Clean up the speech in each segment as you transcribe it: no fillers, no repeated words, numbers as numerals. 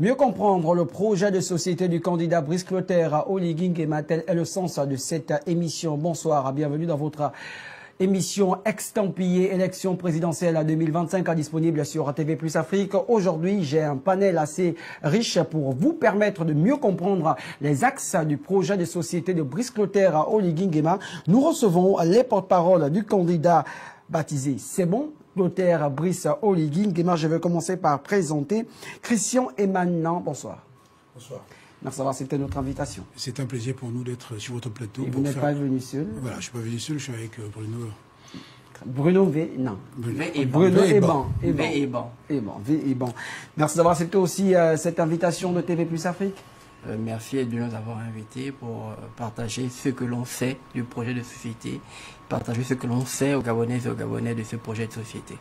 Mieux comprendre le projet de société du candidat Brice Clotaire, Oligui Nguema, tel est le sens de cette émission. Bonsoir, bienvenue dans votre émission extampillée élection présidentielle 2025 disponible sur TV Plus Afrique. Aujourd'hui, j'ai un panel assez riche pour vous permettre de mieux comprendre les axes du projet de société de Brice Clotaire, Oligui Nguema. Nous recevons les porte-paroles du candidat baptisé C'est bon, Clotaire Brice Oligui Nguema. Je vais commencer par présenter Christian Emmanuel. Bonsoir. Bonsoir. Merci d'avoir accepté notre invitation. C'est un plaisir pour nous d'être sur votre plateau. Et vous n'êtes pas venu seul? Voilà, je ne suis pas venu seul, je suis avec Bruno. Bruno V. Non. Bruno Eban. Merci d'avoir accepté aussi cette invitation de TV Plus Afrique. Merci de nous avoir invités pour partager ce que l'on sait du projet de société, partager ce que l'on sait aux Gabonaises et aux Gabonais de ce projet de société.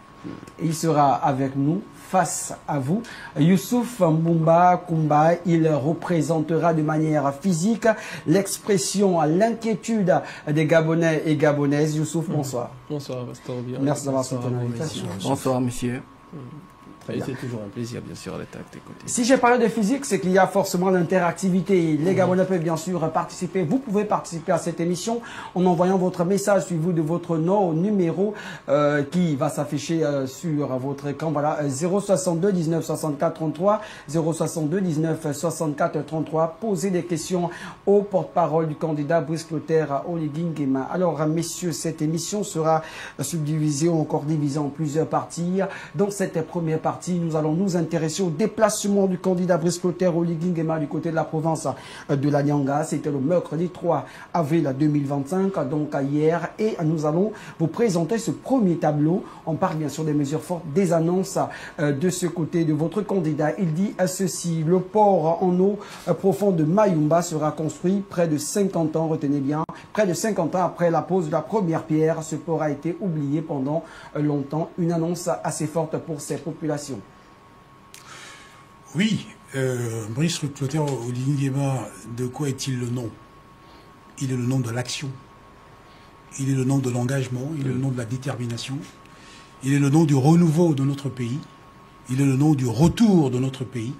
Il sera avec nous, face à vous. Youssouf Mbumba Kumba, il représentera de manière physique l'expression, l'inquiétude des Gabonais et Gabonaises. Youssouf, bonsoir. Bonsoir, Pastor Bien. Merci d'avoir accepté l'invitation. Bonsoir, monsieur. C'est toujours un plaisir, bien sûr, d'être à tes côtés. Si j'ai parlé de physique, c'est qu'il y a forcément l'interactivité. Les Gabonais peuvent bien sûr participer. Vous pouvez participer à cette émission en envoyant votre message suivi de votre nom au numéro qui va s'afficher sur votre écran. Voilà, 062 19 64 33, 062 19 64 33. Posez des questions au porte-parole du candidat Brice Clotaire, Oligui Nguema. Alors, messieurs, cette émission sera subdivisée ou encore divisée en plusieurs parties. Dans cette première partie, nous allons nous intéresser au déplacement du candidat Brice Clotaire Oligui Nguema du côté de la province de la Nyanga. C'était le mercredi 3 avril 2025, donc hier. Et nous allons vous présenter ce premier tableau. On parle bien sûr des mesures fortes, des annonces de ce côté de votre candidat. Il dit ceci: le port en eau profonde de Mayumba sera construit près de 50 ans, retenez bien, près de 50 ans après la pose de la première pierre. Ce port a été oublié pendant longtemps. Une annonce assez forte pour ces populations. Oui, Brice Clotaire Oligui Nguema, de quoi est-il le nom? Il est le nom de l'action. Il est le nom de l'engagement. Il est le nom de la détermination. Il est le nom du renouveau de notre pays. Il est le nom du retour de notre pays.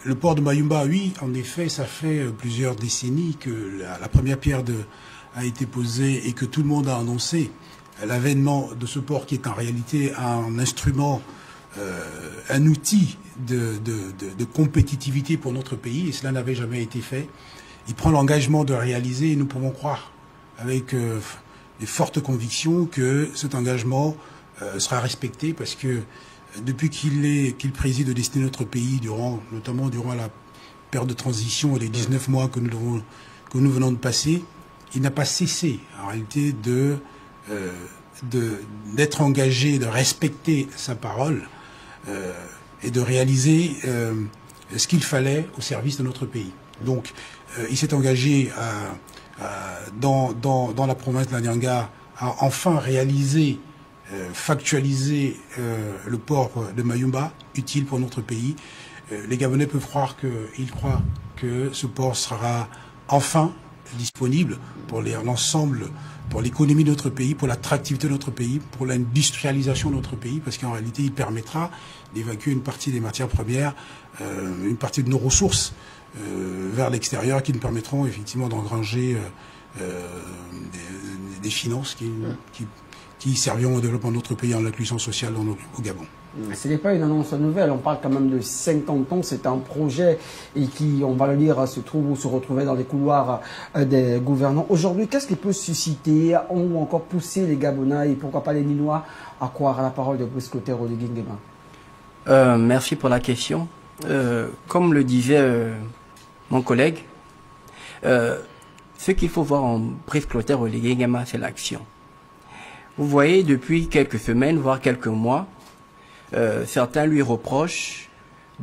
Le port de Mayumba, oui, en effet, ça fait plusieurs décennies que la première pierre a été posée et que tout le monde a annoncé l'avènement de ce port qui est en réalité un instrument, un outil de compétitivité pour notre pays, et cela n'avait jamais été fait. Il prend l'engagement de réaliser, et nous pouvons croire avec des fortes convictions que cet engagement sera respecté, parce que depuis qu'il préside le destin de notre pays, notamment durant la période de transition et les 19 mois que nous venons de passer, il n'a pas cessé en réalité d'être engagé, de respecter sa parole et de réaliser ce qu'il fallait au service de notre pays. Donc, il s'est engagé dans la province de la Nyanga à enfin réaliser, factualiser le port de Mayumba, utile pour notre pays. Les Gabonais peuvent croire que ce port sera enfin disponible pour l'ensemble, pour l'économie de notre pays, pour l'attractivité de notre pays, pour l'industrialisation de notre pays, parce qu'en réalité, il permettra d'évacuer une partie des matières premières, une partie de nos ressources vers l'extérieur, qui nous permettront effectivement d'engranger des finances qui serviront au développement de notre pays, en l'inclusion sociale au Gabon. Ce n'est pas une annonce nouvelle, on parle quand même de 50 ans, c'est un projet et qui, on va le dire, se retrouvait dans les couloirs des gouvernants. Aujourd'hui, qu'est-ce qui peut susciter ou encore pousser les Gabonais et pourquoi pas les Ninois à croire à la parole de Brice Clotaire Oligui Nguema? Merci pour la question. Comme le disait mon collègue, ce qu'il faut voir en Brice Clotaire Oligui Nguema, c'est l'action. Vous voyez, depuis quelques semaines, voire quelques mois, certains lui reprochent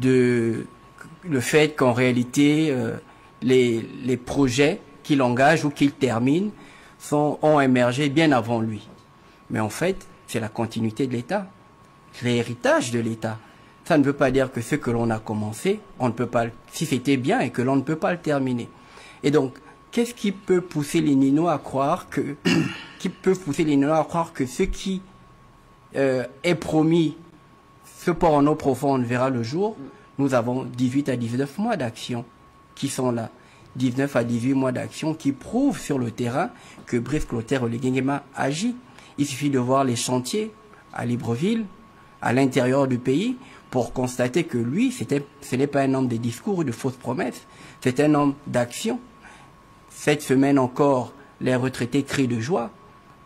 le fait qu'en réalité, les projets qu'il engage ou qu'il termine ont émergé bien avant lui. Mais en fait, c'est la continuité de l'État, l'héritage de l'État. Ça ne veut pas dire que ce que l'on a commencé, on ne peut pas, si c'était bien et que l'on ne peut pas le terminer. Et donc, qu'est-ce qui peut pousser les Ninois à croire que, ce qui est promis, ce port en eau profonde verra le jour, nous avons 18 à 19 mois d'action qui sont là. 19 à 18 mois d'action qui prouvent sur le terrain que Brice Clotaire Oligui agit. Il suffit de voir les chantiers à Libreville, à l'intérieur du pays, pour constater que lui, ce n'est pas un homme de discours ou de fausses promesses, c'est un homme d'action. Cette semaine encore, les retraités crient de joie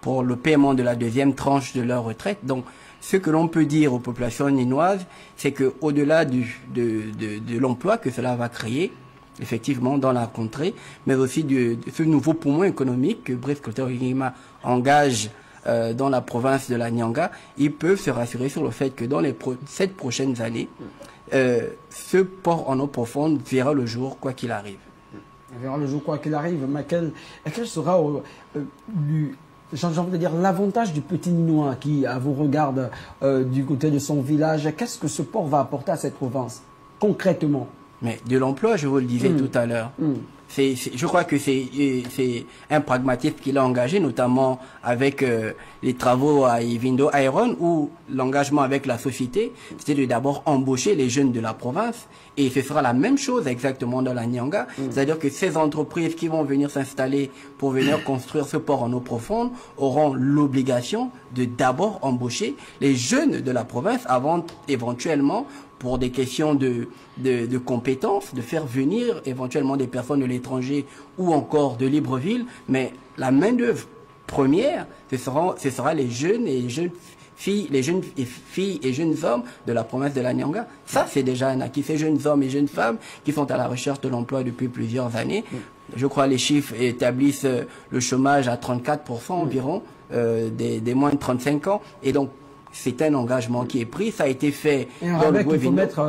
pour le paiement de la deuxième tranche de leur retraite. Donc, ce que l'on peut dire aux populations ninoises, c'est qu'au-delà de l'emploi que cela va créer, effectivement, dans la contrée, mais aussi de ce nouveau poumon économique que Brice Clotaire Oligui engage dans la province de la Nyanga, ils peuvent se rassurer sur le fait que dans les 7 prochaines années, ce port en eau profonde verra le jour, quoi qu'il arrive. Il verra le jour, quoi qu'il arrive. Mais quel sera, j'ai envie de dire, l'avantage du petit Ninois qui vous regarde du côté de son village? Qu'est-ce que ce port va apporter à cette province, concrètement? Mais de l'emploi, je vous le disais tout à l'heure. Je crois que c'est un pragmatisme qu'il a engagé, notamment avec les travaux à Ivindo Iron, où l'engagement avec la société, c'était de d'abord embaucher les jeunes de la province. Et ce sera la même chose exactement dans la Nyanga. C'est-à-dire que ces entreprises qui vont venir s'installer pour venir construire ce port en eau profonde auront l'obligation de d'abord embaucher les jeunes de la province avant éventuellement, pour des questions de compétences, de faire venir éventuellement des personnes de l'étranger ou encore de Libreville. Mais la main-d'œuvre première, ce sera les jeunes et les jeunes filles, et jeunes hommes de la province de la Nyanga. Ça, c'est déjà un acquis. Ces jeunes hommes et jeunes femmes qui sont à la recherche de l'emploi depuis plusieurs années. Je crois que les chiffres établissent le chômage à 34% environ des moins de 35 ans. Et donc, c'est un engagement qui est pris, ça a été fait dans le qu'il faut mettre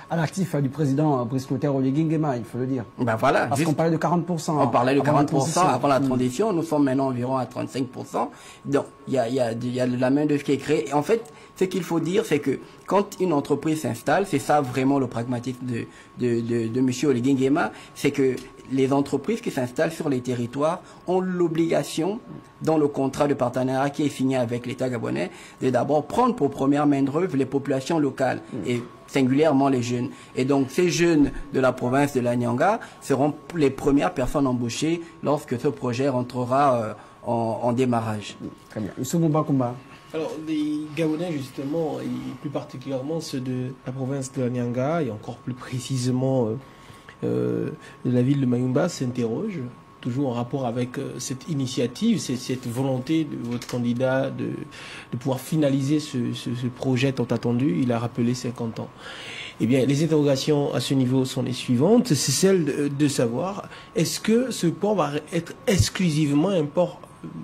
à l'actif du président Brice Clotaire Oligui Nguema, il faut le dire. Ben voilà. Parce qu'on parlait de 40%. On parlait de 40% avant la transition, nous sommes maintenant environ à 35%. Donc, il y a de la main-d'œuvre qui est créée. Et en fait, ce qu'il faut dire, c'est que quand une entreprise s'installe, c'est ça vraiment le pragmatisme de M. Oligui Nguema, c'est que les entreprises qui s'installent sur les territoires ont l'obligation, dans le contrat de partenariat qui est signé avec l'État gabonais, de d'abord prendre pour première main-d'œuvre les populations locales et singulièrement les jeunes. Et donc ces jeunes de la province de la Nyanga seront les premières personnes embauchées lorsque ce projet rentrera en démarrage. Très bien. M. Moumba Kumba. Alors, les Gabonais, justement, et plus particulièrement ceux de la province de la Nyanga, et encore plus précisément de la ville de Mayumba, s'interrogent, toujours en rapport avec cette initiative, cette volonté de votre candidat de pouvoir finaliser ce projet tant attendu. Il a rappelé 50 ans. Eh bien, les interrogations à ce niveau sont les suivantes. C'est celle de savoir, est-ce que ce port va être exclusivement un port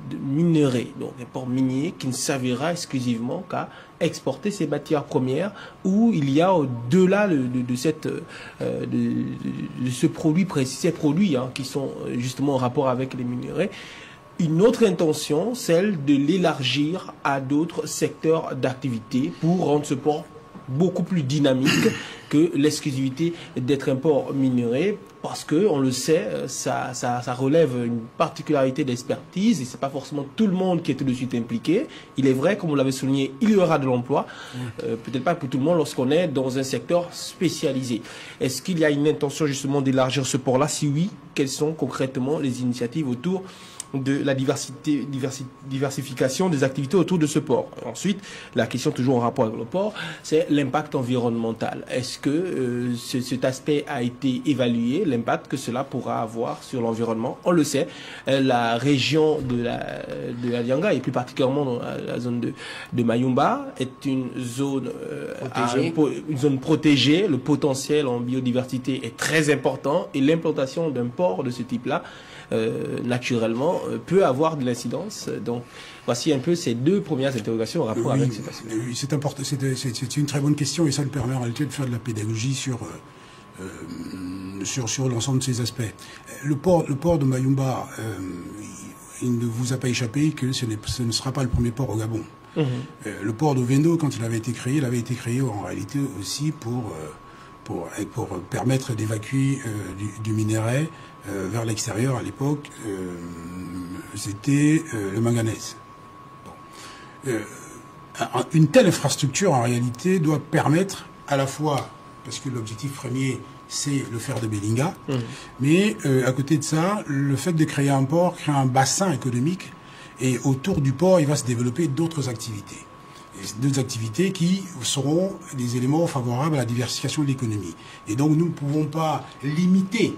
de minerai, donc un port minier qui ne servira exclusivement qu'à exporter ces matières premières, où il y a au-delà de ce produit précis, ces produits qui sont justement en rapport avec les minerais, une autre intention, celle de l'élargir à d'autres secteurs d'activité pour rendre ce port beaucoup plus dynamique que l'exclusivité d'être un port minerai, parce que on le sait, ça relève une particularité d'expertise et c'est pas forcément tout le monde qui est tout de suite impliqué. Il est vrai, comme vous l'avez souligné, il y aura de l'emploi, peut-être pas pour tout le monde lorsqu'on est dans un secteur spécialisé. Est-ce qu'il y a une intention justement d'élargir ce port-là? Si oui, quelles sont concrètement les initiatives autour de la diversification des activités autour de ce port? Ensuite, la question toujours en rapport avec le port, c'est l'impact environnemental. Est-ce que cet aspect a été évalué, l'impact que cela pourra avoir sur l'environnement? On le sait, la région de la Nyanga, et plus particulièrement dans la zone de Mayumba, est une zone protégée. Le potentiel en biodiversité est très important et l'implantation d'un port de ce type-là, naturellement, peut avoir de l'incidence. Donc, voici un peu ces deux premières interrogations en rapport avec cet aspect. C'est important, c'est une très bonne question et ça nous permet en réalité de faire de la pédagogie sur l'ensemble de ces aspects. Le port de Mayumba, il ne vous a pas échappé que ce ne sera pas le premier port au Gabon. Le port de Vendo, quand il avait été créé en réalité aussi pour permettre d'évacuer du minerai vers l'extérieur. À l'époque, c'était le manganèse. Une telle infrastructure, en réalité, doit permettre à la fois parce que l'objectif premier, c'est le fer de Belinga. Mais à côté de ça, le fait de créer un port crée un bassin économique, et autour du port, il va se développer d'autres activités. D'autres activités qui seront des éléments favorables à la diversification de l'économie. Et donc nous ne pouvons pas limiter,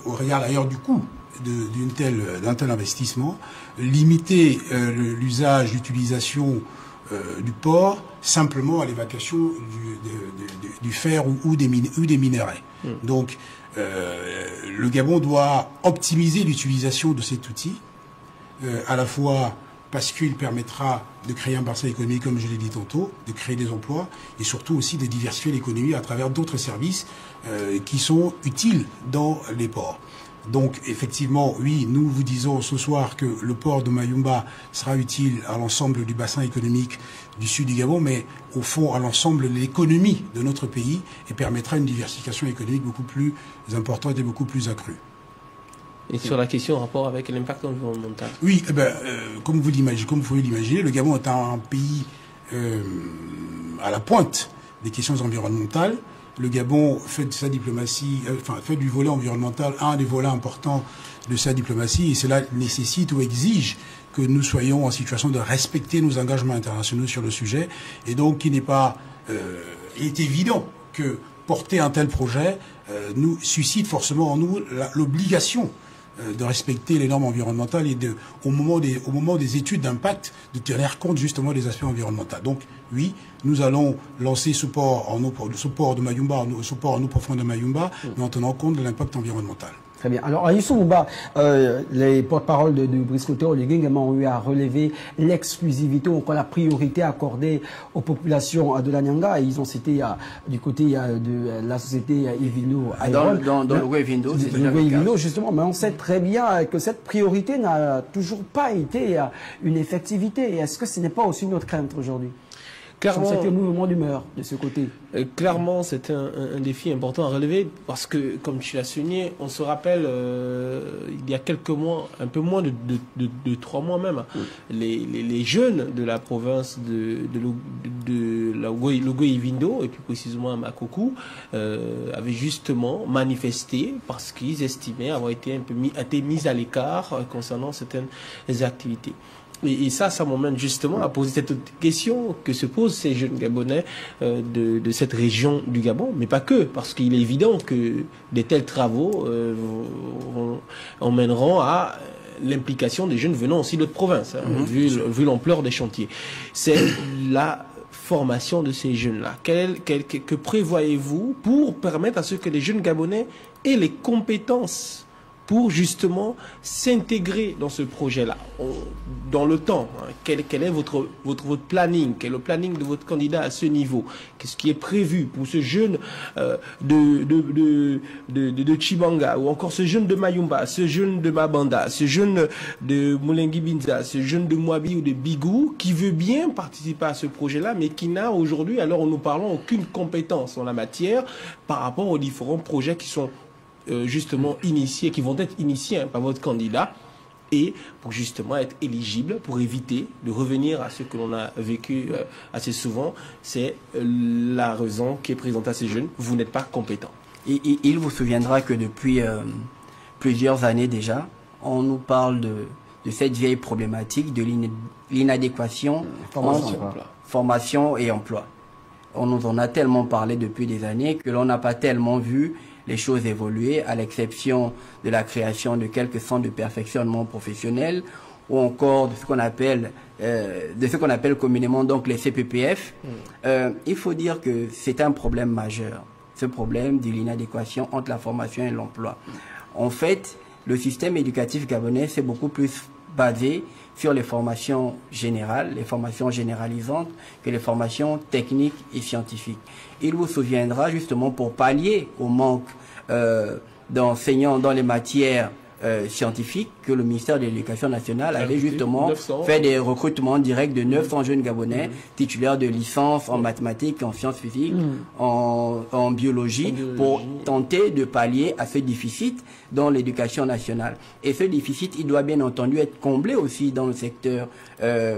au regard d'ailleurs du coût d'un tel investissement, limiter l'usage, l'utilisation du port simplement à l'évacuation du fer ou des minerais. Donc le Gabon doit optimiser l'utilisation de cet outil, à la fois parce qu'il permettra de créer un bassin économique, comme je l'ai dit tantôt, de créer des emplois, et surtout aussi de diversifier l'économie à travers d'autres services qui sont utiles dans les ports. Donc, effectivement, oui, nous vous disons ce soir que le port de Mayumba sera utile à l'ensemble du bassin économique du sud du Gabon, mais au fond à l'ensemble de l'économie de notre pays, et permettra une diversification économique beaucoup plus importante et beaucoup plus accrue. Et sur la question en rapport avec l'impact environnemental. Oui, comme vous pouvez l'imaginer, le Gabon est un pays à la pointe des questions environnementales. Le Gabon fait de sa diplomatie, fait du volet environnemental un des volets importants de sa diplomatie, et cela nécessite ou exige que nous soyons en situation de respecter nos engagements internationaux sur le sujet. Et donc, il est évident que porter un tel projet nous suscite forcément en nous l'obligation de respecter les normes environnementales et au moment des études d'impact, de tenir compte justement des aspects environnementaux. Donc oui, nous allons lancer ce port de Mayumba, ce port en eau profonde de Mayumba, mais en tenant compte de l'impact environnemental. Très bien. Alors, à Youssou Mouba, les porte-parole de Brice Clotaire Oligui également ont eu à relever l'exclusivité ou encore la priorité accordée aux populations de l'Anyanga. Ils ont cité du côté de la société Ivino Iron. Dans le Wevindo, c'est le Wevindo, justement. Mais on sait très bien que cette priorité n'a toujours pas été une effectivité. Est-ce que ce n'est pas aussi notre crainte aujourd'hui? Clairement, c'était un mouvement d'humeur de ce côté. Clairement, c'est un défi important à relever parce que, comme tu l'as souligné, on se rappelle, il y a quelques mois, un peu moins de 3 mois même, les jeunes de la province de Logo-Ivindo, et plus précisément à Makokou, avaient justement manifesté parce qu'ils estimaient avoir été mis à l'écart concernant certaines activités. Et ça m'emmène justement à poser cette question que se posent ces jeunes Gabonais de cette région du Gabon, mais pas que, parce qu'il est évident que de tels travaux emmèneront à l'implication des jeunes venant aussi d'autres provinces, vu l'ampleur des chantiers. C'est la formation de ces jeunes-là. Que prévoyez-vous pour permettre à ce que les jeunes Gabonais aient les compétences pour justement s'intégrer dans ce projet-là, dans le temps? Quel est votre planning? Quel est le planning de votre candidat à ce niveau? Qu'est-ce qui est prévu pour ce jeune de Chibanga, ou encore ce jeune de Mayumba, ce jeune de Mabanda, ce jeune de Moulengi Binza, ce jeune de Mwabi ou de Bigou, qui veut bien participer à ce projet-là, mais qui n'a aujourd'hui, alors nous parlons, aucune compétence en la matière par rapport aux différents projets qui sont justement qui vont être initiés par votre candidat, et pour justement être éligible, pour éviter de revenir à ce que l'on a vécu assez souvent. C'est la raison qui est présentée à ces jeunes: vous n'êtes pas compétent. Il vous souviendra que depuis plusieurs années déjà, on nous parle de cette vieille problématique de l'inadéquation entre formation et emploi. On nous en a tellement parlé depuis des années que l'on n'a pas tellement vu les choses évoluer, à l'exception de la création de quelques centres de perfectionnement professionnel, ou encore de ce qu'on appelle communément donc les CPPF. Il faut dire que c'est un problème majeur, ce problème de l'inadéquation entre la formation et l'emploi. En fait, le système éducatif gabonais s'est beaucoup plus basé sur les formations générales, les formations généralisantes, que les formations techniques et scientifiques. Il vous souviendra justement, pour pallier au manque d'enseignants dans les matières scientifiques, que le ministère de l'Éducation nationale avait justement fait des recrutements directs de 900 jeunes Gabonais titulaires de licences en mathématiques, en sciences physiques, en biologie, pour tenter de pallier à ce déficit dans l'éducation nationale. Et ce déficit, il doit bien entendu être comblé aussi dans le secteur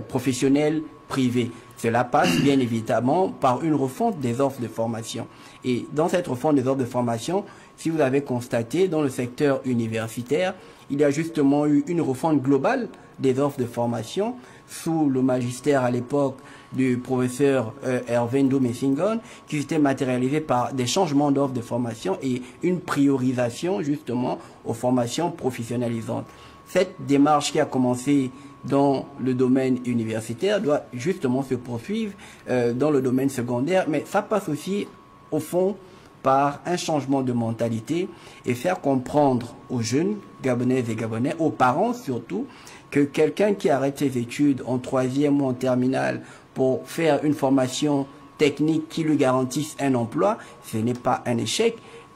professionnel privé. Cela passe bien évidemment par une refonte des offres de formation. Et dans cette refonte des offres de formation, si vous avez constaté, dans le secteur universitaire, il y a justement eu une refonte globale des offres de formation sous le magistère à l'époque du professeur Erwin Messingon, qui s'était matérialisé par des changements d'offres de formation et une priorisation justement aux formations professionnalisantes. Cette démarche qui a commencé dans le domaine universitaire doit justement se poursuivre dans le domaine secondaire, mais ça passe aussi au fond par un changement de mentalité et faire comprendre aux jeunes Gabonaises et Gabonais, aux parents surtout, que quelqu'un qui arrête ses études en 3e ou en terminale pour faire une formation technique qui lui garantisse un emploi, ce n'est pas un échec.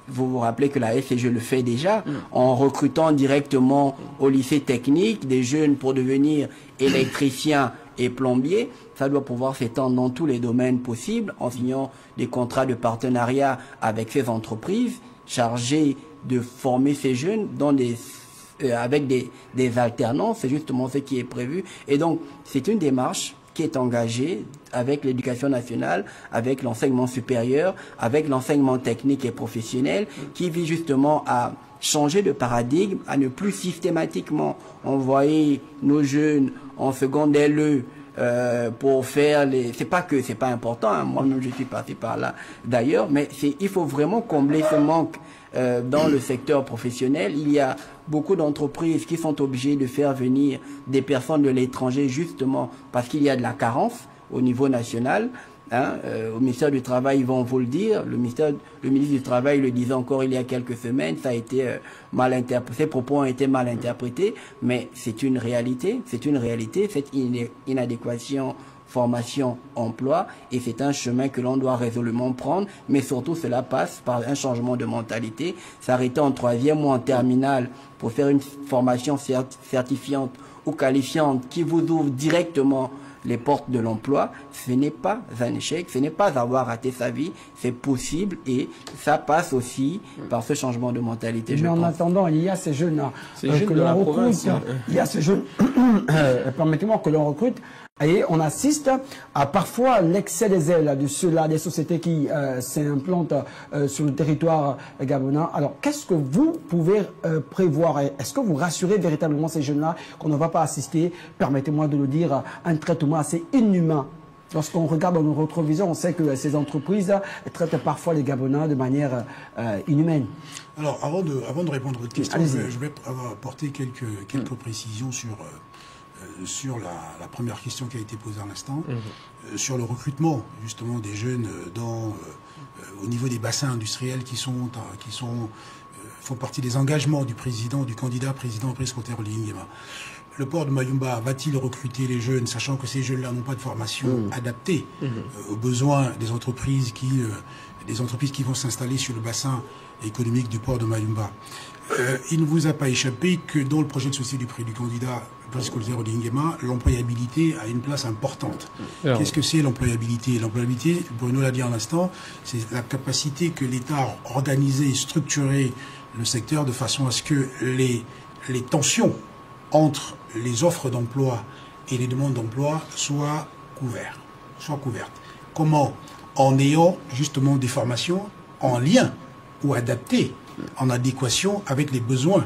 Vous vous rappelez que la FCG le fait déjà en recrutant directement au lycée technique des jeunes pour devenir électriciens et plombiers. Ça doit pouvoir s'étendre dans tous les domaines possibles en signant des contrats de partenariat avec ces entreprises chargées de former ces jeunes dans avec des alternances. C'est justement ce qui est prévu. Et donc, c'est une démarche qui est engagée avec l'éducation nationale, avec l'enseignement supérieur, avec l'enseignement technique et professionnel, qui vise justement à changer de paradigme, à ne plus systématiquement envoyer nos jeunes en secondaire pour faire les... C'est pas que c'est pas important, hein. Moi-même je suis passé par là d'ailleurs, mais il faut vraiment combler ce manque dans le secteur professionnel. Il y a beaucoup d'entreprises qui sont obligées de faire venir des personnes de l'étranger justement parce qu'il y a de la carence au niveau national. Au ministère du Travail, ils vont vous le dire. Le ministre du Travail le disait encore il y a quelques semaines. Ça a été mal interprété. Ces propos ont été mal interprétés, mais c'est une réalité. C'est une réalité. Cette inadéquation formation, emploi, et c'est un chemin que l'on doit résolument prendre, mais surtout cela passe par un changement de mentalité. S'arrêter en 3e ou en terminale pour faire une formation certifiante ou qualifiante qui vous ouvre directement les portes de l'emploi, ce n'est pas un échec, ce n'est pas avoir raté sa vie, c'est possible et ça passe aussi par ce changement de mentalité. Mais en attendant, il y a ces jeunes-là que l'on recrute, il y a ces jeunes, permettez-moi, que l'on recrute, et on assiste à parfois l'excès des ailes de ceux-là, des sociétés qui s'implantent sur le territoire gabonais. Alors, qu'est-ce que vous pouvez prévoir? Est-ce que vous rassurez véritablement ces jeunes-là qu'on ne va pas assister, permettez-moi de le dire, à un traitement assez inhumain? Lorsqu'on regarde dans nos rétroviseurs, on sait que ces entreprises traitent parfois les Gabonais de manière inhumaine. Alors, avant de répondre à votre question, je vais apporter quelques précisions sur la première question qui a été posée à l'instant, sur le recrutement justement des jeunes au niveau des bassins industriels qui font partie des engagements du candidat président Brice-Clotaire Oligui-Nguema. Le port de Mayumba va-t-il recruter les jeunes, sachant que ces jeunes-là n'ont pas de formation adaptée aux besoins des entreprises qui vont s'installer sur le bassin économique du port de Mayumba? Il ne vous a pas échappé que dans le projet de société du candidat Brice-Clotaire Oligui-Nguema, l'employabilité a une place importante. Qu'est-ce que c'est l'employabilité? L'employabilité, Bruno l'a dit à l'instant, c'est la capacité que l'État a organisé et structuré le secteur de façon à ce que les tensions entre les offres d'emploi et les demandes d'emploi soient couvertes. Comment? En ayant justement des formations en lien ou adaptées, en adéquation avec les besoins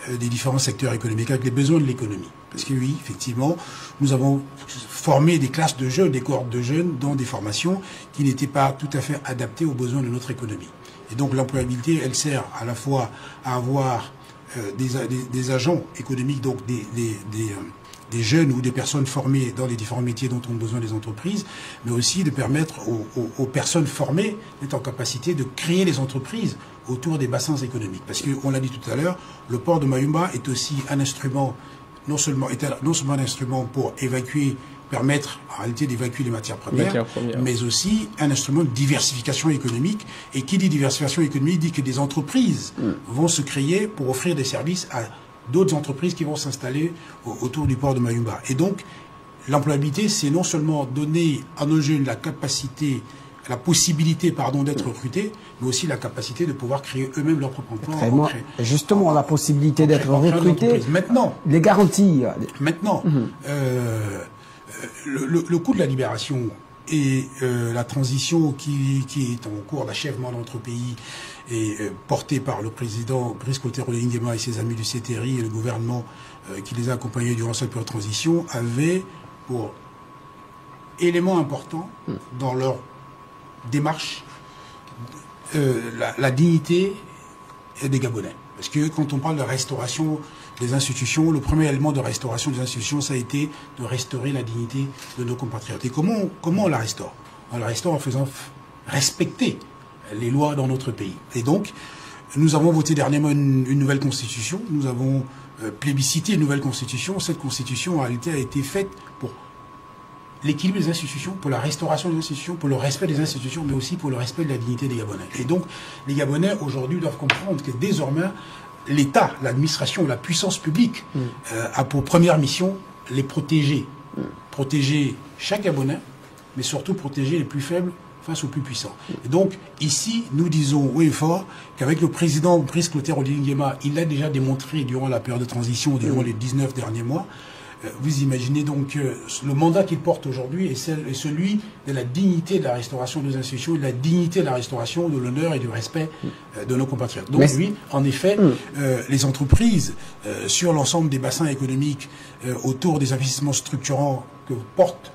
des différents secteurs économiques, avec les besoins de l'économie. Parce que oui, effectivement, nous avons formé des classes de jeunes, des cohortes de jeunes dans des formations qui n'étaient pas tout à fait adaptées aux besoins de notre économie. Et donc l'employabilité, elle sert à la fois à avoir des agents économiques, donc des jeunes ou des personnes formées dans les différents métiers dont ont besoin les entreprises, mais aussi de permettre aux personnes formées d'être en capacité de créer les entreprises autour des bassins économiques. Parce qu'on l'a dit tout à l'heure, le port de Mayumba est aussi un instrument, non seulement un instrument pour permettre en réalité d'évacuer les matières premières, mais aussi un instrument de diversification économique. Et qui dit diversification économique dit que des entreprises vont se créer pour offrir des services à d'autres entreprises qui vont s'installer autour du port de Mayumba. Et donc, l'employabilité, c'est non seulement donner à nos jeunes la possibilité d'être recrutés, mais aussi la capacité de pouvoir créer eux-mêmes leur propre emploi. Justement, la possibilité d'être recrutés, maintenant, les garanties. Maintenant, le coût de la libération et la transition qui est en cours d'achèvement dans notre pays est portée par le président Brice Clotaire Oligui Nguema et ses amis du CTRI et le gouvernement qui les a accompagnés durant cette période de transition avait pour élément important dans leur démarche la dignité des Gabonais. Parce que quand on parle de restauration des institutions, le premier élément de restauration des institutions, ça a été de restaurer la dignité de nos compatriotes. Et comment on la restaure? On la restaure en faisant respecter les lois dans notre pays. Et donc, nous avons voté dernièrement une nouvelle constitution, nous avons plébiscité une nouvelle constitution. Cette constitution, en réalité, a été faite pour l'équilibre des institutions, pour la restauration des institutions, pour le respect des institutions, mais aussi pour le respect de la dignité des Gabonais. Et donc, les Gabonais, aujourd'hui, doivent comprendre que désormais, l'État, l'administration, la puissance publique a pour première mission les protéger. Protéger chaque Gabonais, mais surtout protéger les plus faibles face aux plus puissants. Et donc, ici, nous disons haut et fort qu'avec le président Brice Clotaire Oligui Nguema, il l'a déjà démontré durant la période de transition, durant les 19 derniers mois. Vous imaginez donc le mandat qu'il porte aujourd'hui est celui de la dignité de la restauration des institutions, de la dignité de la restauration de l'honneur et du respect de nos compatriotes. Donc oui, en effet, les entreprises sur l'ensemble des bassins économiques autour des investissements structurants que porte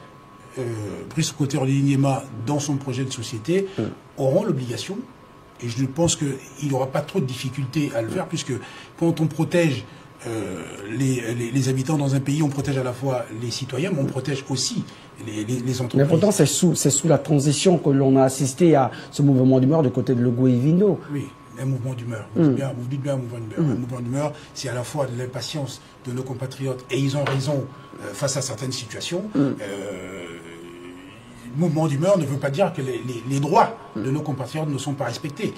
Brice Clotaire Oligui Nguema dans son projet de société auront l'obligation, et je pense qu'il n'y aura pas trop de difficultés à le faire, puisque quand on protège les habitants dans un pays, on protège à la fois les citoyens, mais on protège aussi les entreprises. Mais pourtant, c'est sous la transition que l'on a assisté à ce mouvement d'humeur du côté de Legault et Vindo. Oui, un mouvement d'humeur. Vous dites bien un mouvement d'humeur. Un mouvement d'humeur, c'est à la fois de l'impatience de nos compatriotes, et ils ont raison face à certaines situations. Mouvement d'humeur ne veut pas dire que les droits de nos compatriotes ne sont pas respectés.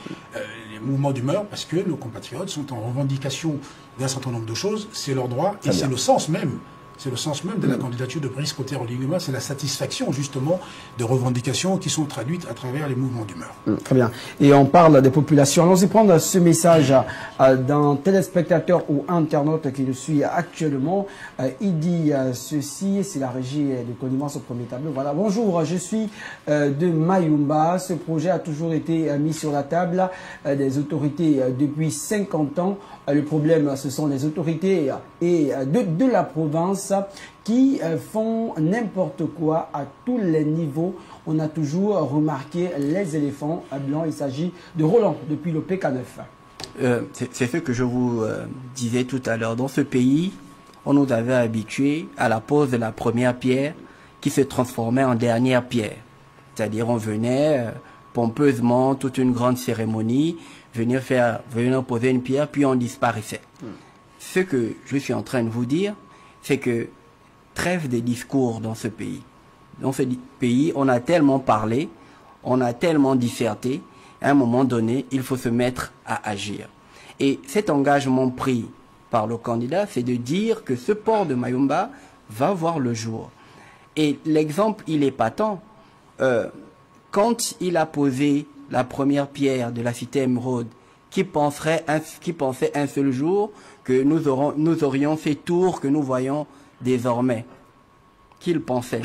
Les mouvements d'humeur, parce que nos compatriotes sont en revendication d'un certain nombre de choses, c'est leur droit, et c'est le sens même. C'est le sens même de la candidature de Brice Clotaire Oligui Nguema, c'est la satisfaction justement de revendications qui sont traduites à travers les mouvements d'humeur. Très bien. Et on parle des populations. Allons-y prendre ce message d'un téléspectateur ou internaute qui nous suit actuellement. Il dit ceci, c'est la régie de connivence au premier tableau. Voilà. Bonjour, je suis de Mayumba. Ce projet a toujours été mis sur la table des autorités depuis 50 ans. Le problème, ce sont les autorités et de la province qui font n'importe quoi à tous les niveaux. On a toujours remarqué les éléphants blancs. Il s'agit de Roland depuis le PK9. C'est ce que je vous disais tout à l'heure. Dans ce pays, on nous avait habitués à la pose de la première pierre qui se transformait en dernière pierre. C'est-à-dire on venait pompeusement, toute une grande cérémonie, venir poser une pierre, puis on disparaissait. Ce que je suis en train de vous dire, c'est que trêve des discours dans ce pays. Dans ce pays, on a tellement parlé, on a tellement disserté, à un moment donné, il faut se mettre à agir. Et cet engagement pris par le candidat, c'est de dire que ce port de Mayumba va voir le jour. Et l'exemple, il est patent. Quand il a posé la première pierre de la cité émeraude, qui pensait un seul jour que nous aurions ces tours que nous voyons désormais. Qu'il pensait.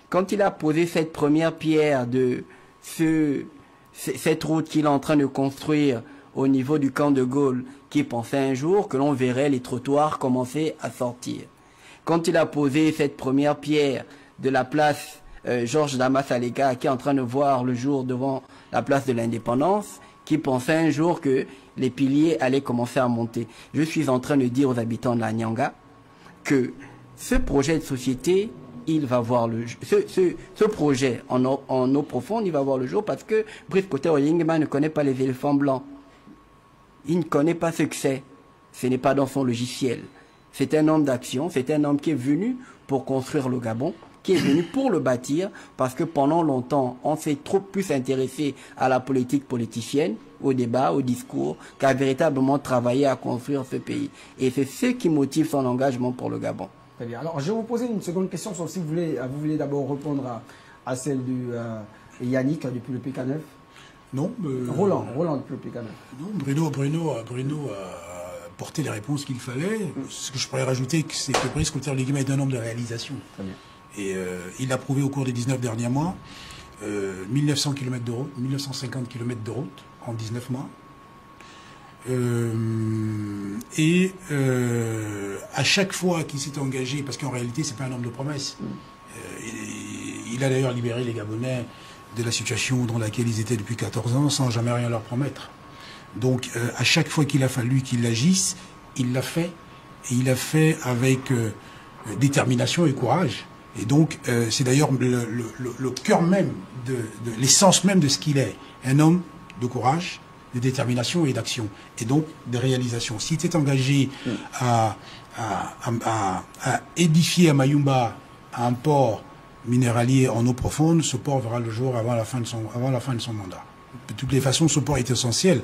Quand il a posé cette première pierre de cette route qu'il est en train de construire au niveau du camp de Gaulle, qui pensait un jour que l'on verrait les trottoirs commencer à sortir. Quand il a posé cette première pierre de la place Georges Damas Alega, qui est en train de voir le jour devant la place de l'Indépendance, qui pensait un jour que les piliers allaient commencer à monter. Je suis en train de dire aux habitants de la Nyanga que ce projet de société, il va voir le jour. Ce projet en eau profonde, il va voir le jour parce que Brice Clotaire Oligui Nguema ne connaît pas les éléphants blancs. Il ne connaît pas ce que c'est. Ce n'est pas dans son logiciel. C'est un homme d'action, c'est un homme qui est venu pour construire le Gabon, qui est venu pour le bâtir, parce que pendant longtemps, on s'est trop plus intéressé à la politique politicienne, au débat, au discours, qu'à véritablement travailler à construire ce pays. Et c'est ce qui motive son engagement pour le Gabon. Très bien. Alors, je vais vous poser une seconde question, sauf si vous voulez d'abord répondre à celle de Yannick, depuis le PK9. Non. Roland depuis le PK9. Non, Bruno a porté les réponses qu'il fallait. Ce que je pourrais rajouter, c'est que Brice Clotaire Oligui Nguema est un homme de réalisation. Très bien. Et il a prouvé au cours des 19 derniers mois 1900 km de route, 1950 km de route en 19 mois. À chaque fois qu'il s'est engagé, parce qu'en réalité, c'est pas un homme de promesses, il a d'ailleurs libéré les Gabonais de la situation dans laquelle ils étaient depuis 14 ans sans jamais rien leur promettre. Donc, à chaque fois qu'il a fallu qu'il agisse, il l'a fait. Et il l'a fait avec détermination et courage. Et donc, c'est d'ailleurs le cœur même, l'essence même de ce qu'il est. Un homme de courage, de détermination et d'action. Et donc, de réalisation. S'il s'est engagé à édifier à Mayumba un port minéralier en eau profonde, ce port verra le jour avant la fin de son mandat. De toutes les façons, ce port est essentiel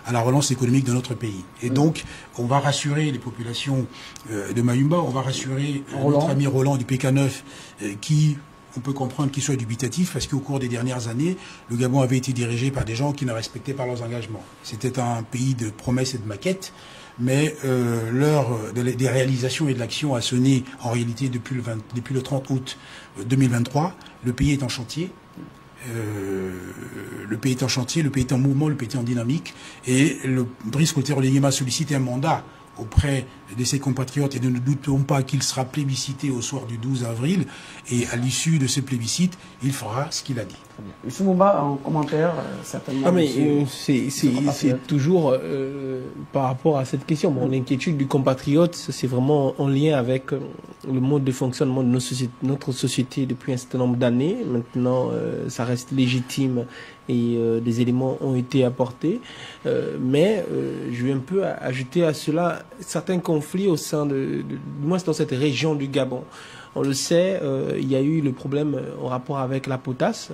à la relance économique de notre pays. Et donc, on va rassurer les populations de Mayumba, on va rassurer notre ami Roland du PK9, qui, on peut comprendre qu'il soit dubitatif, parce qu'au cours des dernières années, le Gabon avait été dirigé par des gens qui ne respectaient pas leurs engagements. C'était un pays de promesses et de maquettes, mais l'heure des réalisations et de l'action a sonné en réalité depuis le 30 août 2023. Le pays est en chantier. Le pays est en chantier, le pays est en mouvement, le pays est en dynamique, et le Brice Clotaire Oligema sollicite un mandat auprès de ses compatriotes, et ne doutons pas qu'il sera plébiscité au soir du 12 avril, et à l'issue de ce plébiscite, il fera ce qu'il a dit. M. Moumba, en commentaire, certainement. Ah, mais c'est toujours par rapport à cette question. Bon, l'inquiétude du compatriote, c'est vraiment en lien avec le mode de fonctionnement de notre société depuis un certain nombre d'années. Maintenant, ça reste légitime et des éléments ont été apportés. Mais je vais un peu ajouter à cela certains conflits au sein du moins dans cette région du Gabon. On le sait, il y a eu le problème en rapport avec la potasse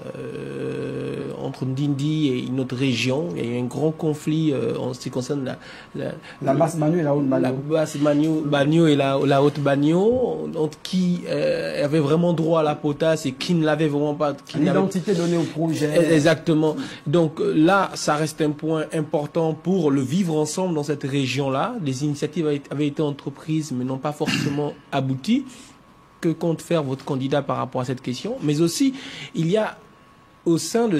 entre Ndindi et une autre région. Il y a eu un grand conflit en ce qui concerne la basse Banio et la haute Banio. La basse Banio et la haute Banio, entre qui avait vraiment droit à la potasse et qui ne l'avait vraiment pas. L'identité donnée au projet. Exactement. Donc là, ça reste un point important pour le vivre ensemble dans cette région-là. Des initiatives avaient été entreprises mais n'ont pas forcément abouti. Que compte faire votre candidat par rapport à cette question? Mais aussi, il y a au sein de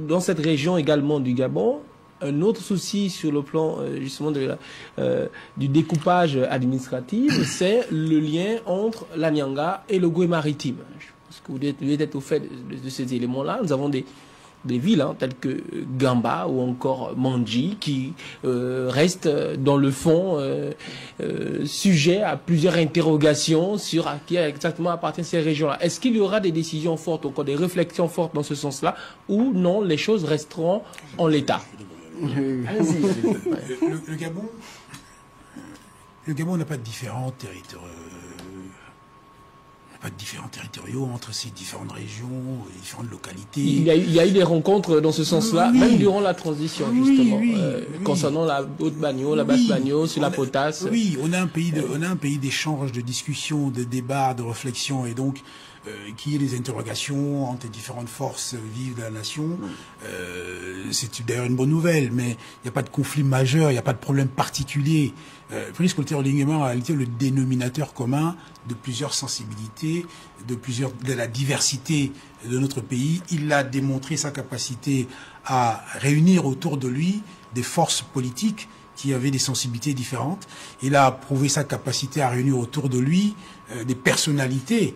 dans cette région également du Gabon, un autre souci sur le plan justement du découpage administratif, c'est le lien entre la Nyanga et le Goué maritime. Je pense que vous devez être au fait de ces éléments-là. Nous avons des villes telles que Gamba ou encore Mandji qui restent dans le fond sujets à plusieurs interrogations sur à qui exactement appartiennent ces régions-là. Est-ce qu'il y aura des décisions fortes, encore des réflexions fortes dans ce sens-là, ou non, les choses resteront en l'état? Le Gabon n'a pas de différents territoriaux entre ces différentes régions, différentes localités. Il y a eu des rencontres dans ce sens-là, même durant la transition, justement, concernant la haute Banio, la basse Banio, sur la potasse. Oui, on a un pays d'échange, de discussion, de débat, de réflexion, et donc qui est des interrogations entre les différentes forces vives de la nation. C'est d'ailleurs une bonne nouvelle, mais il n'y a pas de conflit majeur, il n'y a pas de problème particulier. Brice Clotaire Oligema a en réalité le dénominateur commun de plusieurs sensibilités, de la diversité de notre pays. Il a démontré sa capacité à réunir autour de lui des forces politiques qui avaient des sensibilités différentes. Il a prouvé sa capacité à réunir autour de lui des personnalités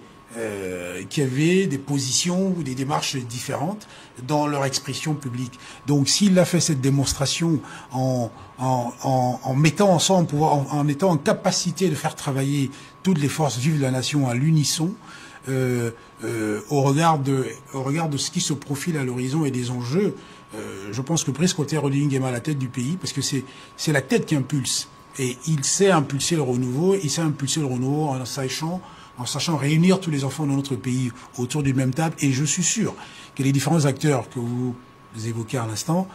qui avaient des positions ou des démarches différentes dans leur expression publique. Donc s'il a fait cette démonstration en mettant ensemble, en étant en capacité de faire travailler toutes les forces vives de la nation à l'unisson, au regard de ce qui se profile à l'horizon et des enjeux, je pense que Brice Clotaire Oligema à la tête du pays, parce que c'est la tête qui impulse. Et il sait impulser le renouveau, en sachant réunir tous les enfants de notre pays autour d'une même table. Et je suis sûr que les différents acteurs que vous évoquez à l'instant,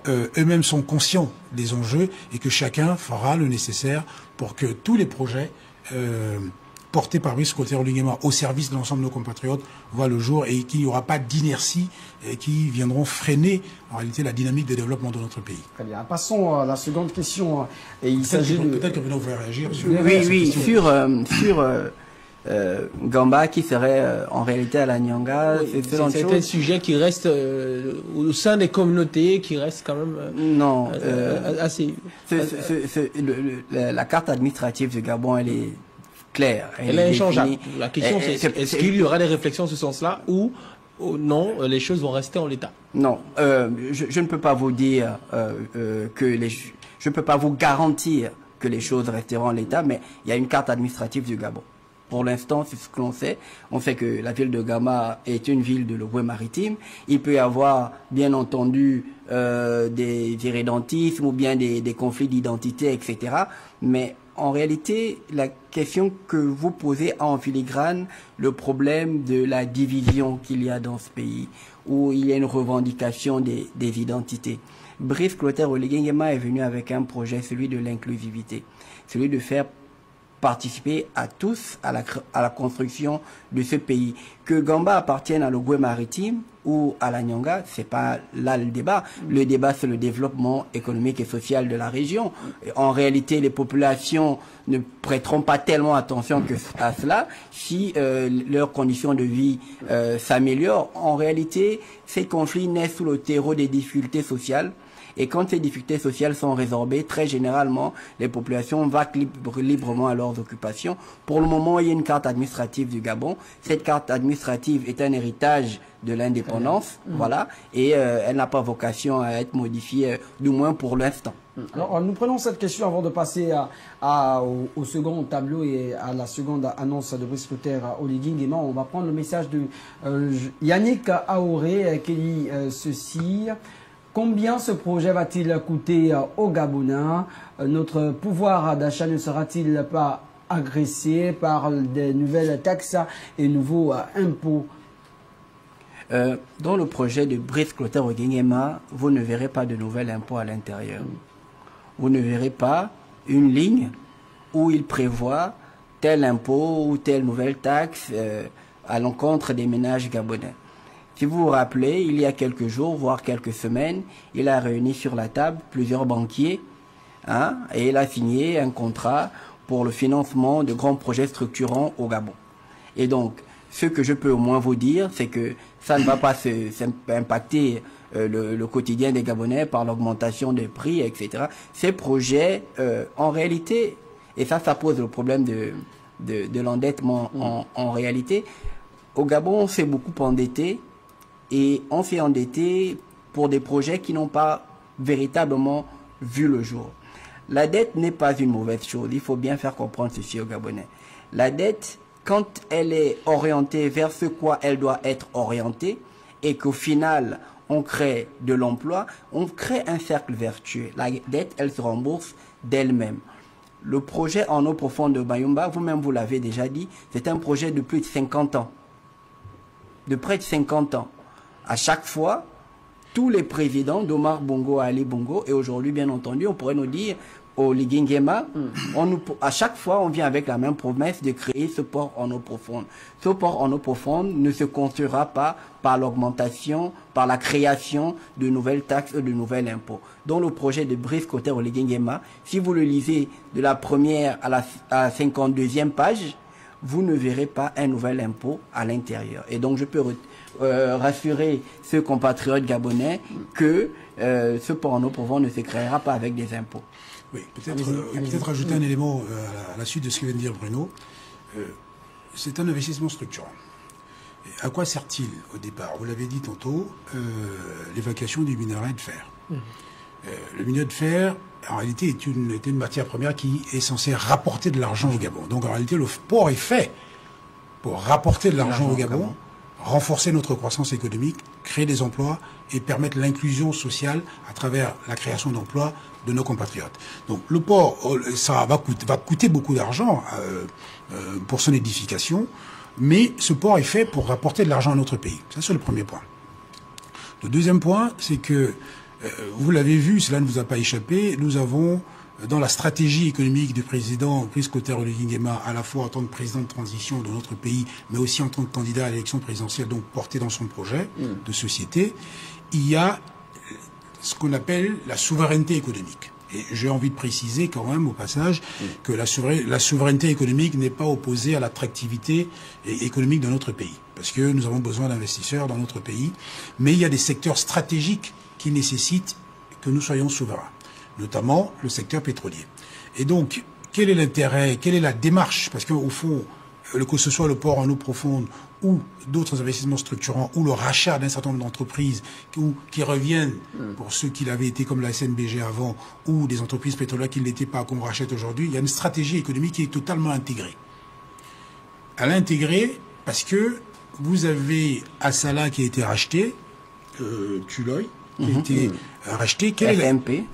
eux-mêmes sont conscients des enjeux et que chacun fera le nécessaire pour que tous les projets portés par Brice Clotaire Oligema au service de l'ensemble de nos compatriotes voient le jour et qu'il n'y aura pas d'inertie qui viendront freiner en réalité la dynamique de développement de notre pays. Très bien. Passons à la seconde question. Et il s'agit de... Peut-être que vous voulez réagir sur sur Gamba qui serait en réalité à la Nyanga. Oui, c'est un sujet qui reste au sein des communautés, qui reste quand même non, assez... La carte administrative du Gabon, elle est claire. Elle est inchangeable. La question c'est est-ce qu'il y aura des réflexions en ce sens-là ou non, les choses vont rester en l'état? Non, je ne peux pas vous dire je ne peux pas vous garantir que les choses resteront en l'état, mais il y a une carte administrative du Gabon. Pour l'instant, c'est ce que l'on sait. On sait que la ville de Gama est une ville de l'Ogooué maritime. Il peut y avoir, bien entendu, des irrédentismes ou bien des conflits d'identité, etc. Mais en réalité, la question que vous posez a en filigrane le problème de la division qu'il y a dans ce pays, où il y a une revendication des identités. Brice Clotaire Oligui Nguema est venu avec un projet, celui de l'inclusivité, celui de faire participer à tous à la construction de ce pays. Que Gamba appartienne à l'Ogooué maritime ou à la Nyanga, c'est pas là le débat. Le débat, c'est le développement économique et social de la région. En réalité, les populations ne prêteront pas tellement attention à cela si leurs conditions de vie s'améliorent. En réalité, ces conflits naissent sous le terreau des difficultés sociales. Et quand ces difficultés sociales sont résorbées, très généralement, les populations vaquent librement à leurs occupations. Pour le moment, il y a une carte administrative du Gabon. Cette carte administrative est un héritage de l'indépendance, voilà, et elle n'a pas vocation à être modifiée, du moins pour l'instant. Alors, nous prenons cette question avant de passer au second tableau et à la seconde annonce de Brice Clotaire Oligui Nguema. On va prendre le message de Yannick Aoré qui dit ceci. Combien ce projet va-t-il coûter aux Gabonais? Notre pouvoir d'achat ne sera-t-il pas agressé par des nouvelles taxes et nouveaux impôts? Dans le projet de Brice Clotaire Oligui Nguema, vous ne verrez pas de nouvel impôt à l'intérieur. Vous ne verrez pas une ligne où il prévoit tel impôt ou telle nouvelle taxe à l'encontre des ménages gabonais. Si vous vous rappelez, il y a quelques jours, voire quelques semaines, il a réuni sur la table plusieurs banquiers et il a signé un contrat pour le financement de grands projets structurants au Gabon. Et donc, ce que je peux au moins vous dire, c'est que ça ne va pas impacter le quotidien des Gabonais par l'augmentation des prix, etc. Ces projets, en réalité, et ça pose le problème de l'endettement en réalité, au Gabon, on s'est beaucoup endetté. Et on s'est endetté pour des projets qui n'ont pas véritablement vu le jour. La dette n'est pas une mauvaise chose. Il faut bien faire comprendre ceci aux Gabonais. La dette, quand elle est orientée vers ce quoi elle doit être orientée, et qu'au final, on crée de l'emploi, on crée un cercle vertueux. La dette, elle se rembourse d'elle-même. Le projet en eau profonde de Bayumba, vous-même vous l'avez déjà dit, c'est un projet de plus de 50 ans. De près de 50 ans. À chaque fois, tous les présidents d'Omar Bongo à Ali Bongo, et aujourd'hui, bien entendu, on pourrait nous dire, au Oligui Nguema, à chaque fois, on vient avec la même promesse de créer ce port en eau profonde. Ce port en eau profonde ne se construira pas par l'augmentation, par la création de nouvelles taxes ou de nouveaux impôts. Dans le projet de Brice Clotaire Oligui Nguema, si vous le lisez de la première à la 52e page, vous ne verrez pas un nouvel impôt à l'intérieur. Et donc, je peux rassurer ceux compatriotes gabonais que ce port en eau profonde ne se créera pas avec des impôts. Oui, peut-être ajouter un élément à la suite de ce que vient de dire Bruno. C'est un investissement structurant. Et à quoi sert-il au départ? Vous l'avez dit tantôt, l'évacuation du minerai de fer. Le minerai de fer, en réalité, est une matière première qui est censée rapporter de l'argent au Gabon. Donc en réalité, le port est fait pour rapporter de l'argent au Gabon, renforcer notre croissance économique, créer des emplois et permettre l'inclusion sociale à travers la création d'emplois de nos compatriotes. Donc le port, ça va coûter beaucoup d'argent pour son édification, mais ce port est fait pour rapporter de l'argent à notre pays. Ça, c'est le premier point. Le deuxième point, c'est que, vous l'avez vu, cela ne vous a pas échappé, nous avons, dans la stratégie économique du président Brice Clotaire Oligui Nguema, à la fois en tant que président de transition de notre pays, mais aussi en tant que candidat à l'élection présidentielle, donc porté dans son projet de société, il y a ce qu'on appelle la souveraineté économique. Et j'ai envie de préciser quand même au passage que la souveraineté économique n'est pas opposée à l'attractivité économique de notre pays. Parce que nous avons besoin d'investisseurs dans notre pays. Mais il y a des secteurs stratégiques qui nécessitent que nous soyons souverains. Notamment le secteur pétrolier. Et donc, quel est l'intérêt, quelle est la démarche? Parce qu'au fond, que ce soit le port en eau profonde ou d'autres investissements structurants ou le rachat d'un certain nombre d'entreprises qui reviennent pour ceux qui l'avaient été comme la SNBG avant ou des entreprises pétrolières qui ne l'étaient pas qu'on rachète aujourd'hui, il y a une stratégie économique qui est totalement intégrée. Elle est intégrée parce que vous avez Assala qui a été racheté, Tuloy qui a été racheté. FMP.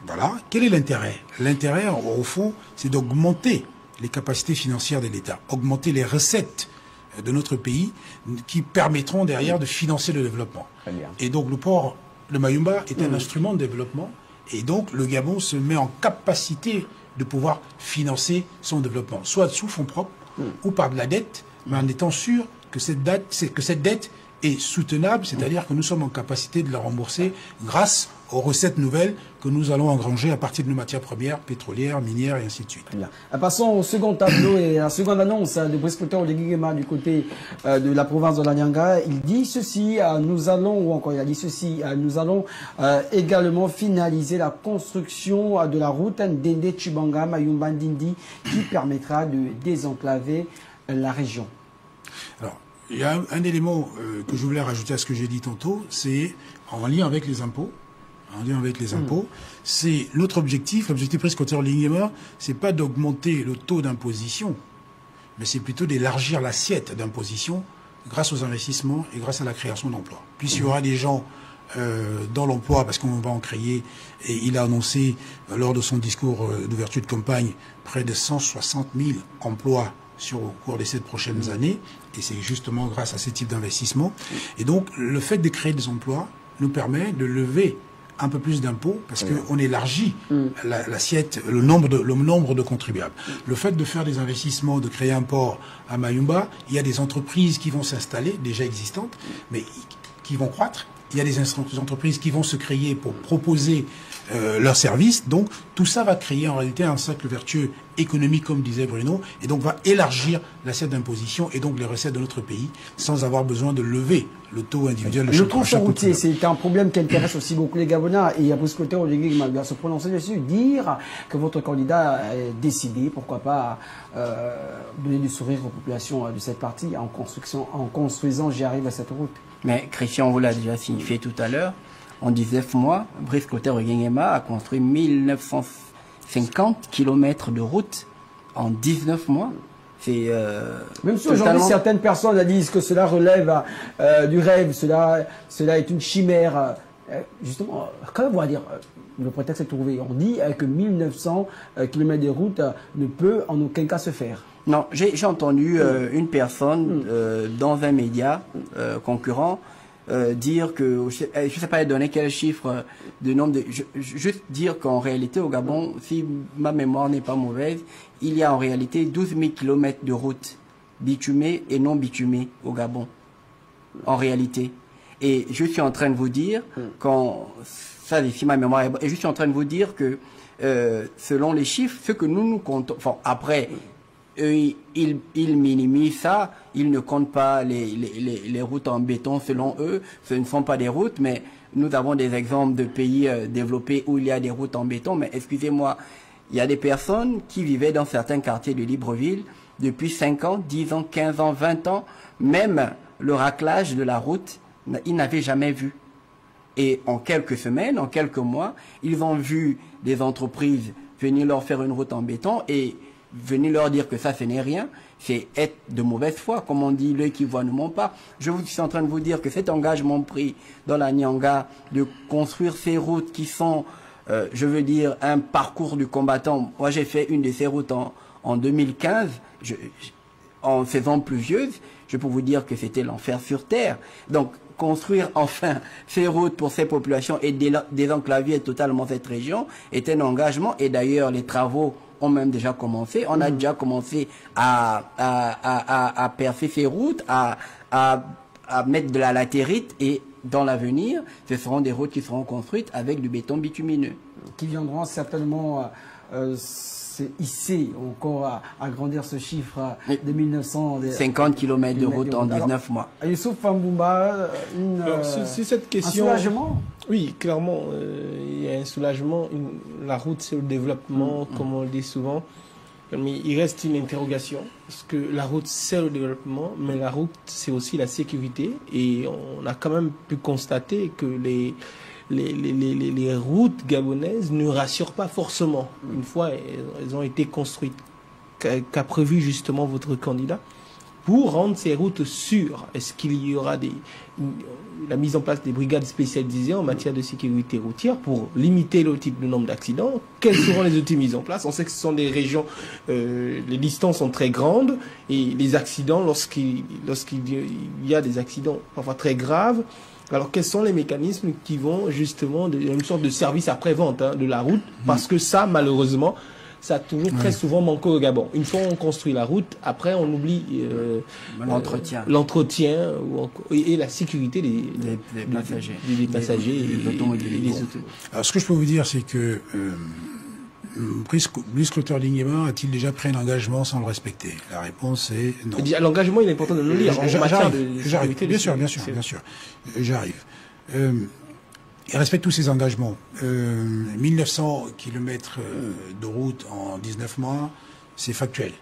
Voilà. Quel est l'intérêt? L'intérêt, au fond, c'est d'augmenter les capacités financières de l'État, augmenter les recettes de notre pays qui permettront derrière de financer le développement. Très bien. Et donc le port de Mayumba est un instrument de développement et donc le Gabon se met en capacité de pouvoir financer son développement, soit sous fonds propres ou par de la dette, mais en étant sûr que cette dette est soutenable, c'est-à-dire que nous sommes en capacité de la rembourser grâce aux recettes nouvelles que nous allons engranger à partir de nos matières premières, pétrolières, minières et ainsi de suite. Bien. Passons au second tableau et la seconde annonce de Brice Clotaire Oligui Nguema du côté de la province de la Nyanga. Il dit ceci, nous allons également finaliser la construction de la route Ndende-Chibanga Mayumba-Ndindi qui permettra de désenclaver la région. Alors, il y a un élément que je voulais rajouter à ce que j'ai dit tantôt, c'est en lien avec les impôts. C'est notre objectif. L'objectif Brice Clotaire Oligui Nguema, c'est pas d'augmenter le taux d'imposition, mais c'est plutôt d'élargir l'assiette d'imposition grâce aux investissements et grâce à la création d'emplois. Puisqu'il y aura des gens dans l'emploi, parce qu'on va en créer, et il a annoncé lors de son discours d'ouverture de campagne près de 160 000 emplois au cours des 7 prochaines années, et c'est justement grâce à ce type d'investissement. Et donc, le fait de créer des emplois nous permet de lever un peu plus d'impôts, parce qu'on élargit l'assiette, le nombre de contribuables. Le fait de faire des investissements, de créer un port à Mayumba, il y a des entreprises qui vont s'installer, déjà existantes, mais qui vont croître. Il y a des entreprises qui vont se créer pour proposer leurs services. Donc, tout ça va créer en réalité un cercle vertueux économique, comme disait Bruno, et donc va élargir l'assiette d'imposition et donc les recettes de notre pays, sans avoir besoin de lever le taux individuel de chaque contribuable. Le transport routier, c'est un problème qui intéresse aussi beaucoup les Gabonais, et Brice Clotaire Oligui Nguema va se prononcer dessus, dire que votre candidat est décidé, pourquoi pas donner du sourire aux populations de cette partie en construisant, j'y arrive à cette route. Mais Christian vous l'a déjà signifié tout à l'heure, en 19 mois, Brice Clotaire Oligui Nguema a construit 1950 km de route en 19 mois. C'est même si aujourd'hui certaines personnes disent que cela relève du rêve, cela est une chimère. Justement, quand même, on va dire, le prétexte est trouvé. On dit que 1900 km de route ne peut en aucun cas se faire. Non, j'ai entendu une personne dans un média concurrent dire que, je ne sais pas donner quel chiffre de nombre de... juste dire qu'en réalité au Gabon, si ma mémoire n'est pas mauvaise, il y a en réalité 12 000 km de routes bitumées et non bitumées au Gabon. En réalité. Et je suis en train de vous dire, si ma mémoire est bonne, et je suis en train de vous dire que selon les chiffres, ce que nous comptons... Enfin, après... Ils minimisent ça, ils ne comptent pas les routes en béton selon eux, ce ne sont pas des routes, mais nous avons des exemples de pays développés où il y a des routes en béton, mais excusez-moi, il y a des personnes qui vivaient dans certains quartiers de Libreville depuis 5 ans, 10 ans, 15 ans, 20 ans, même le raclage de la route, ils n'avaient jamais vu. Et en quelques semaines, en quelques mois, ils ont vu des entreprises venir leur faire une route en béton et venir leur dire que ça, ce n'est rien, c'est être de mauvaise foi. Comme on dit, l'œil qui voit ne ment pas. Je suis en train de vous dire que cet engagement pris dans la Nyanga de construire ces routes qui sont, je veux dire, un parcours du combattant. Moi, j'ai fait une de ces routes en 2015, en saison pluvieuse. Je peux vous dire que c'était l'enfer sur terre. Donc, construire enfin ces routes pour ces populations et désenclaver totalement cette région est un engagement. Et d'ailleurs, les travaux ont même déjà commencé. On a déjà commencé à percer ces routes, à mettre de la latérite et dans l'avenir, ce seront des routes qui seront construites avec du béton bitumineux. Qui viendront certainement hisser encore, agrandir ce chiffre de 1900. 50 km de route en 19 mois. Youssouf Famboumba, c'est cette question. Un soulagement. Oui, clairement, il y a un soulagement. La route, c'est le développement, comme on le dit souvent. Mais il reste une interrogation, parce que la route, c'est le développement, mais la route, c'est aussi la sécurité. Et on a quand même pu constater que les routes gabonaises ne rassurent pas forcément. Une fois elles ont été construites, qu'a prévu justement votre candidat pour rendre ces routes sûres. Est-ce qu'il y aura la mise en place des brigades spécialisées en matière de sécurité routière pour limiter le type de nombre d'accidents? Quels seront les outils mis en place? On sait que ce sont des régions, les distances sont très grandes et les accidents, lorsqu'il y a des accidents parfois très graves, alors quels sont les mécanismes qui vont justement de une sorte de service après-vente de la route? Parce que ça, malheureusement, ça a toujours très souvent manqué au Gabon. Une fois on construit la route, après on oublie l'entretien et la sécurité des passagers et des automobilistes. Alors ce que je peux vous dire, c'est que Brice Clotaire Lingema a-t-il déjà pris un engagement sans le respecter? La réponse est non. L'engagement, il est important de le lire. J'arrive. Bien sûr. J'arrive. Il respecte tous ses engagements. 1900 km de route en 19 mois, c'est factuel.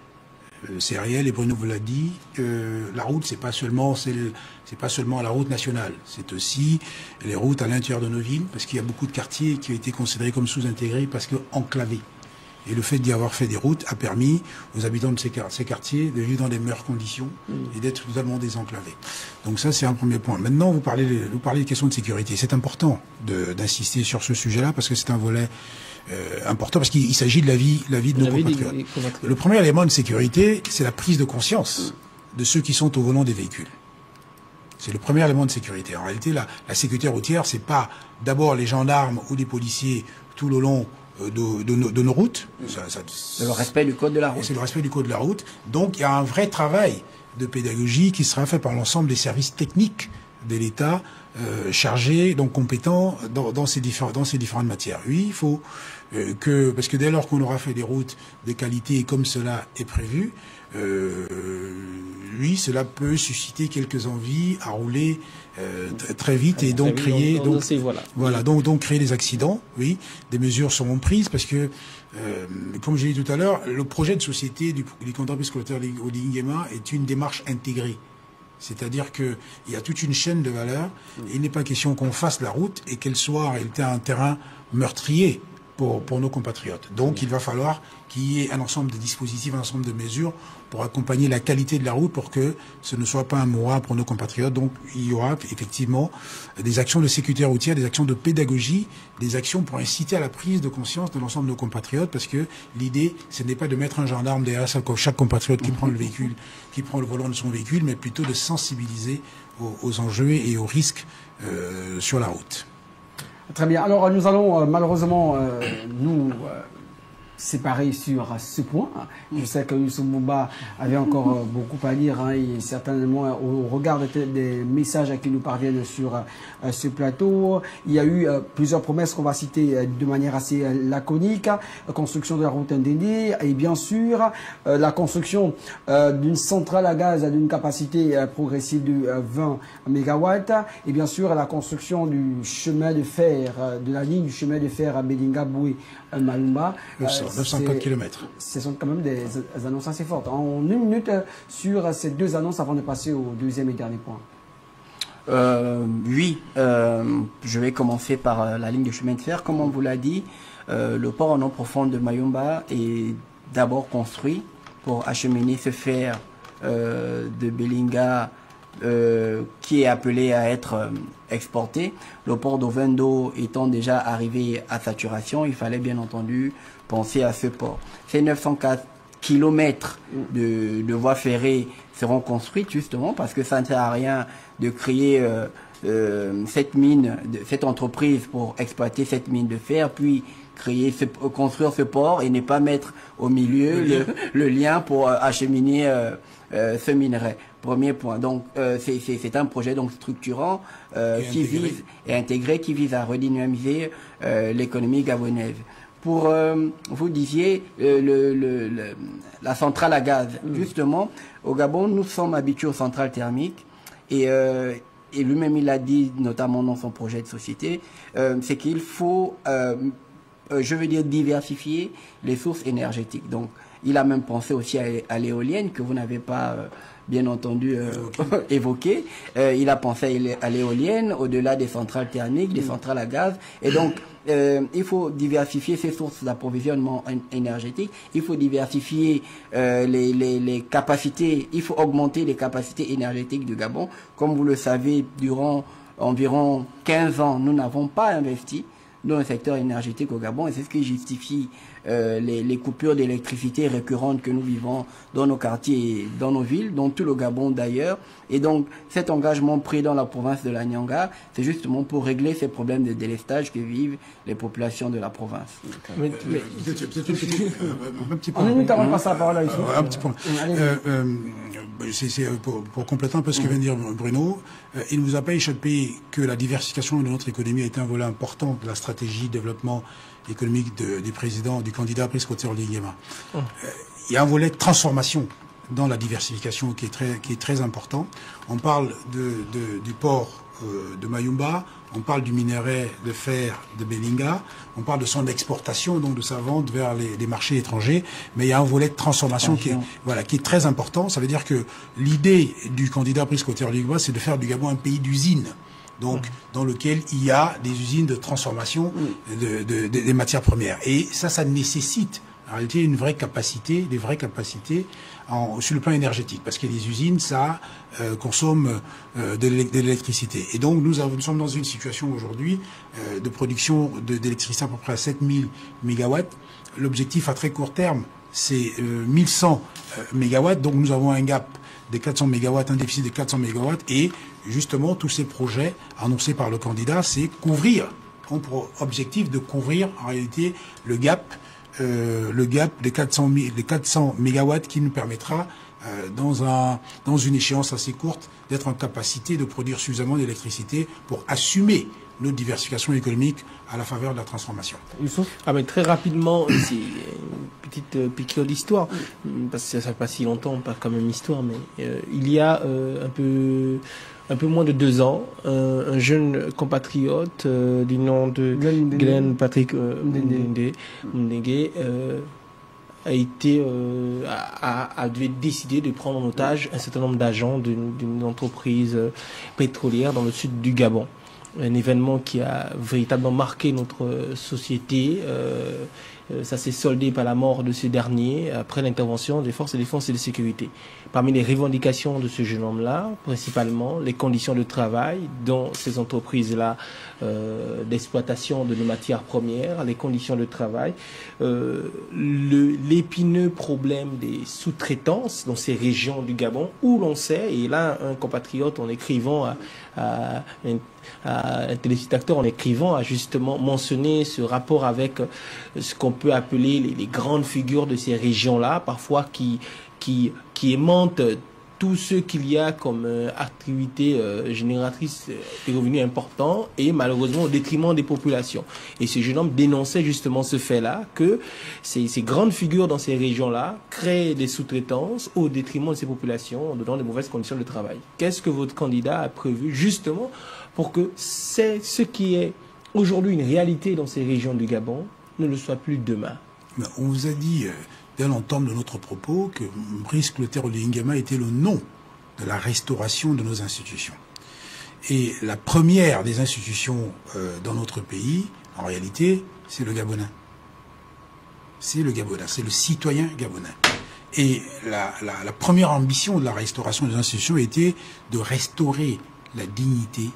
C'est réel, et Bruno vous l'a dit. La route, c'est pas seulement la route nationale. C'est aussi les routes à l'intérieur de nos villes, parce qu'il y a beaucoup de quartiers qui ont été considérés comme sous-intégrés parce que enclavés. Et le fait d'y avoir fait des routes a permis aux habitants de ces quartiers de vivre dans les meilleures conditions et d'être totalement désenclavés. Donc ça, c'est un premier point. Maintenant, vous parlez des questions de sécurité. C'est important d'insister sur ce sujet-là parce que c'est un volet important, parce qu'il s'agit de la vie de nos compatriotes. Le premier élément de sécurité, c'est la prise de conscience de ceux qui sont au volant des véhicules. C'est le premier élément de sécurité. En réalité, la sécurité routière, c'est pas d'abord les gendarmes ou les policiers tout le long de nos routes. C'est le respect du code de la route. C'est le respect du code de la route. Donc il y a un vrai travail de pédagogie qui sera fait par l'ensemble des services techniques de l'État chargés, donc compétents dans ces différentes matières. Oui, il faut parce que dès lors qu'on aura fait des routes de qualité comme cela est prévu, oui, cela peut susciter quelques envies à rouler très vite et donc créer donc créer des accidents. Oui, des mesures seront prises parce que comme j'ai dit tout à l'heure, le projet de société du candidat Brice Clotaire Lingema est une démarche intégrée. C'est-à-dire qu'il y a toute une chaîne de valeurs et il n'est pas question qu'on fasse la route et qu'elle soit en réalité un terrain meurtrier pour nos compatriotes. Donc il va falloir qu'il y ait un ensemble de dispositifs, un ensemble de mesures pour accompagner la qualité de la route pour que ce ne soit pas un mouroir pour nos compatriotes. Donc il y aura effectivement des actions de sécurité routière, des actions de pédagogie, des actions pour inciter à la prise de conscience de l'ensemble de nos compatriotes, parce que l'idée, ce n'est pas de mettre un gendarme derrière chaque compatriote qui prend le véhicule, qui prend le volant de son véhicule, mais plutôt de sensibiliser aux enjeux et aux risques sur la route. Très bien. Alors, nous allons malheureusement nous séparer sur ce point. Je sais que Youssouf Mouba avait encore beaucoup à dire et certainement au regard des messages qui nous parviennent sur ce plateau. Il y a eu plusieurs promesses qu'on va citer de manière assez laconique. La construction de la route Ndéné et bien sûr la construction d'une centrale à gaz d'une capacité progressive de 20 MW et bien sûr la construction du chemin de fer, de la ligne du chemin de fer à Belinga-Boué-Malumba. 904 km. Ce sont quand même des annonces assez fortes. En une minute sur ces deux annonces avant de passer au deuxième et dernier point. Oui, je vais commencer par la ligne de chemin de fer. Comme on vous l'a dit, le port en eau profonde de Mayumba est d'abord construit pour acheminer ce fer de Belinga qui est appelé à être exporté. Le port d'Ovendo étant déjà arrivé à saturation, il fallait bien entendu penser à ce port. Ces 904 km de voies ferrées seront construites justement parce que ça ne sert à rien de créer cette entreprise pour exploiter cette mine de fer, puis construire ce port et ne pas mettre au milieu le lien pour acheminer ce minerai. Premier point. Donc, c'est un projet donc structurant qui vise à redynamiser l'économie gabonaise. Pour, vous disiez, la centrale à gaz. Justement, au Gabon, nous sommes habitués aux centrales thermiques et lui-même, il a dit, notamment dans son projet de société, c'est qu'il faut, je veux dire, diversifier les sources énergétiques. Donc, il a même pensé aussi à l'éolienne, que vous n'avez pas, bien entendu, évoqué. Il a pensé à l'éolienne, au-delà des centrales thermiques, des centrales à gaz. Et donc, il faut diversifier ces sources d'approvisionnement énergétique. Il faut diversifier les capacités. Il faut augmenter les capacités énergétiques du Gabon. Comme vous le savez, durant environ 15 ans, nous n'avons pas investi dans le secteur énergétique au Gabon, et c'est ce qui justifie les coupures d'électricité récurrentes que nous vivons dans nos quartiers et dans nos villes, dans tout le Gabon d'ailleurs. Et donc, cet engagement pris dans la province de la Nyanga, c'est justement pour régler ces problèmes de délestage que vivent les populations de la province. Un petit point. On passe la parole à ici. Un petit point. C'est pour compléter un peu ce que vient de dire Bruno, il ne nous a pas échappé que la diversification de notre économie a été un volet important de la stratégie de développement économique du candidat Brice Clotaire Oligui Nguema. Il y a un volet de transformation dans la diversification qui est très important. On parle du port de Mayumba, on parle du minerai de fer de Belinga, on parle de son exportation, donc de sa vente vers les marchés étrangers, mais il y a un volet de transformation qui est très important. Ça veut dire que l'idée du candidat Brice Clotaire Oligui Nguema, c'est de faire du Gabon un pays d'usines. Donc, dans lequel il y a des usines de transformation des matières premières. Et ça nécessite en réalité des vraies capacités sur le plan énergétique, parce que les usines, ça consomme de l'électricité. Et donc, nous sommes dans une situation aujourd'hui de production d'électricité à peu près à 7000 mégawatts. L'objectif à très court terme, c'est 1100 mégawatts. Donc, nous avons un gap des 400 mégawatts, un déficit de 400 mégawatts, et justement, tous ces projets annoncés par le candidat, c'est ont pour objectif de couvrir en réalité le gap des 400 mégawatts qui nous permettra, dans une échéance assez courte, d'être en capacité de produire suffisamment d'électricité pour assumer notre diversification économique à la faveur de la transformation. Mais très rapidement, c'est une petite piqûre d'histoire, parce que ça fait pas si longtemps, pas quand même histoire, mais il y a un peu moins de 2 ans, un jeune compatriote du nom de Glenn Patrick Mndenge a décidé de prendre en otage un certain nombre d'agents d'une entreprise pétrolière dans le sud du Gabon. Un événement qui a véritablement marqué notre société. Ça s'est soldé par la mort de ce dernier après l'intervention des forces de défense et de sécurité. Parmi les revendications de ce jeune homme-là, principalement les conditions de travail dans ces entreprises-là d'exploitation de nos matières premières, les conditions de travail, l'épineux problème des sous-traitances dans ces régions du Gabon où l'on sait, et là un compatriote en écrivant un téléspectateur en écrivant a justement mentionné ce rapport avec ce qu'on peut appeler les grandes figures de ces régions-là, parfois qui aimantent tout ce qu'il y a comme activité génératrice de revenus importants et malheureusement au détriment des populations. Et ce jeune homme dénonçait justement ce fait-là, que ces grandes figures dans ces régions-là créent des sous-traitances au détriment de ces populations en donnant de mauvaises conditions de travail. Qu'est-ce que votre candidat a prévu justement pour que c'est ce qui est aujourd'hui une réalité dans ces régions du Gabon ne le soit plus demain? On vous a dit dès l'entame de notre propos que Brice Clotaire Oligui Nguema était le nom de la restauration de nos institutions. Et la première des institutions dans notre pays, en réalité, c'est le Gabonais. C'est le Gabonais, c'est le citoyen gabonais. Et la première ambition de la restauration des institutions était de restaurer la dignité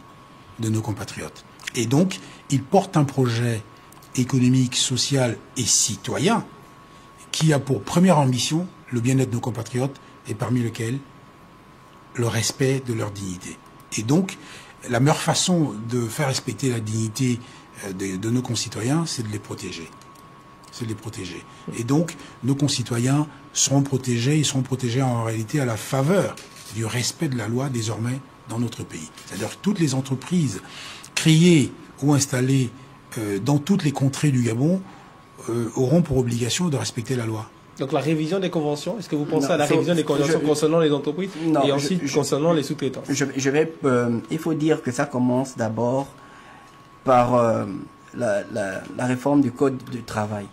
de nos compatriotes. Et donc, il porte un projet économique, social et citoyen qui a pour première ambition le bien-être de nos compatriotes et parmi lesquels le respect de leur dignité. Et donc, la meilleure façon de faire respecter la dignité de nos concitoyens, c'est de les protéger. C'est de les protéger. Et donc, nos concitoyens seront protégés, ils seront protégés en réalité à la faveur du respect de la loi désormais dans notre pays. C'est-à-dire que toutes les entreprises créées ou installées dans toutes les contrées du Gabon auront pour obligation de respecter la loi. Donc la révision des conventions, est-ce que vous pensez à la révision des conventions concernant les entreprises et ensuite concernant les sous-traitants? Il faut dire que ça commence d'abord par la réforme du Code du travail.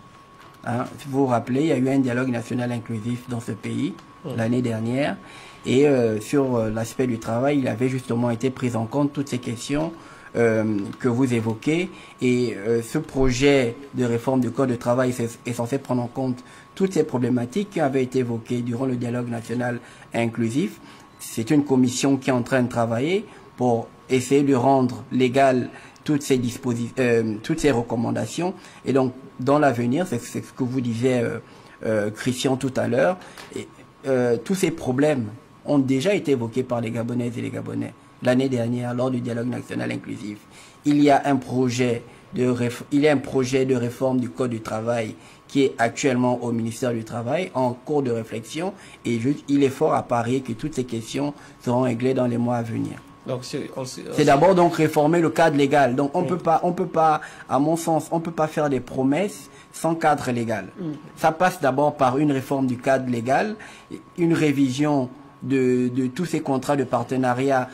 Hein, si vous vous rappelez, il y a eu un dialogue national inclusif dans ce pays l'année dernière. Et sur l'aspect du travail, il avait justement été pris en compte toutes ces questions que vous évoquez. Et ce projet de réforme du Code du travail est censé prendre en compte toutes ces problématiques qui avaient été évoquées durant le dialogue national inclusif. C'est une commission qui est en train de travailler pour essayer de rendre légal toutes ces toutes ces recommandations. Et donc, dans l'avenir, c'est ce que vous disiez, Christian, tout à l'heure, tous ces problèmes ont déjà été évoqués par les Gabonaises et les Gabonais l'année dernière lors du dialogue national inclusif. Il y a un projet de réforme du Code du travail qui est actuellement au ministère du Travail en cours de réflexion, et il est fort à parier que toutes ces questions seront réglées dans les mois à venir. C'est d'abord donc réformer le cadre légal. Donc on peut pas, à mon sens, on peut pas faire des promesses sans cadre légal. Ça passe d'abord par une réforme du cadre légal, une révision de tous ces contrats de partenariat,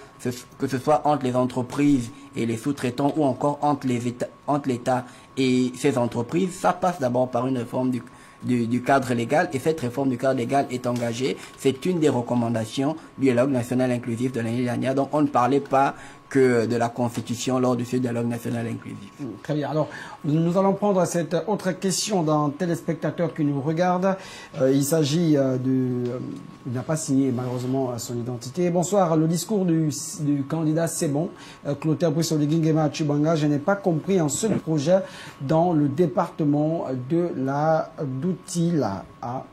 que ce soit entre les entreprises et les sous-traitants ou encore entre l'État et ces entreprises. Ça passe d'abord par une réforme du cadre légal, et cette réforme du cadre légal est engagée. C'est une des recommandations du dialogue national inclusif de l'année dernière. Donc on ne parlait pas que de la Constitution lors de ce dialogue national inclusif. Très bien. Alors, nous allons prendre cette autre question d'un téléspectateur qui nous regarde. Il s'agit il n'a pas signé malheureusement son identité. Bonsoir. Le discours du candidat, c'est bon. Clotaire Brice-Oligui Nguema à Tchibanga. Je n'ai pas compris un seul projet dans le département de la Doutila à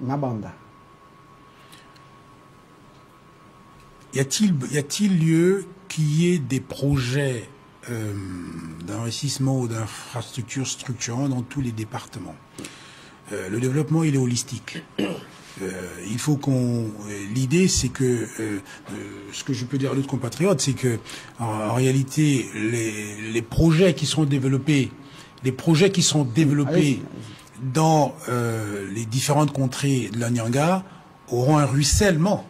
Mabanda. Y a-t-il lieu qu'il y ait des projets d'investissement ou d'infrastructures structurants dans tous les départements? Le développement, il est holistique. Il faut l'idée, c'est que ce que je peux dire à d'autres compatriotes, c'est que en réalité, les projets qui seront développés, dans les différentes contrées de la Nyanga auront un ruissellement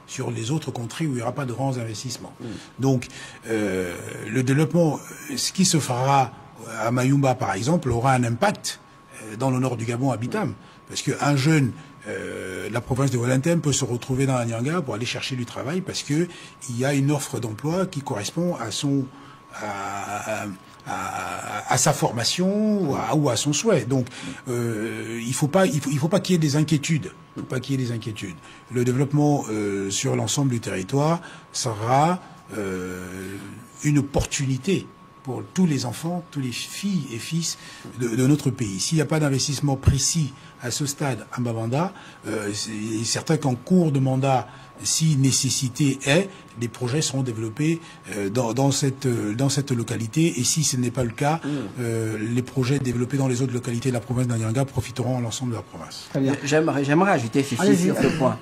sur les autres contrées où il n'y aura pas de grands investissements. Donc, le développement, ce qui se fera à Mayumba, par exemple, aura un impact dans le nord du Gabon, à Bitam. Parce qu'un jeune de la province de Walantem peut se retrouver dans la Nyanga pour aller chercher du travail parce qu'il y a une offre d'emploi qui correspond à sa formation ou à son souhait. Donc, il faut pas qu'il y ait des inquiétudes. Le développement sur l'ensemble du territoire sera une opportunité pour tous les enfants, tous les filles et fils de notre pays. S'il n'y a pas d'investissement précis à ce stade à Mabanda, c'est certain qu'en cours de mandat, si nécessité est, des projets seront développés dans cette localité. Et si ce n'est pas le cas, les projets développés dans les autres localités de la province d'Anyanga profiteront à l'ensemble de la province. J'aimerais ajouter ceci sur ce point.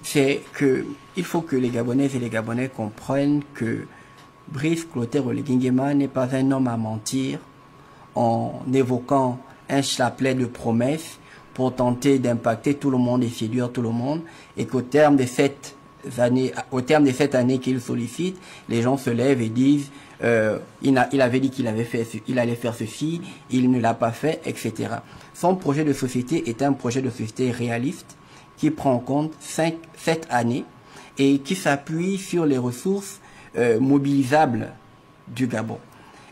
C'est qu'il faut que les Gabonaises et les Gabonais comprennent que Brice Clotaire Oligui Nguema n'est pas un homme à mentir en évoquant un chapelet de promesses pour tenter d'impacter tout le monde et séduire tout le monde, et qu'au terme de cette année qu'il sollicite, les gens se lèvent et disent il avait dit qu'il allait faire ceci, il ne l'a pas fait, etc. Son projet de société est un projet de société réaliste qui prend en compte 7 années et qui s'appuie sur les ressources mobilisables du Gabon.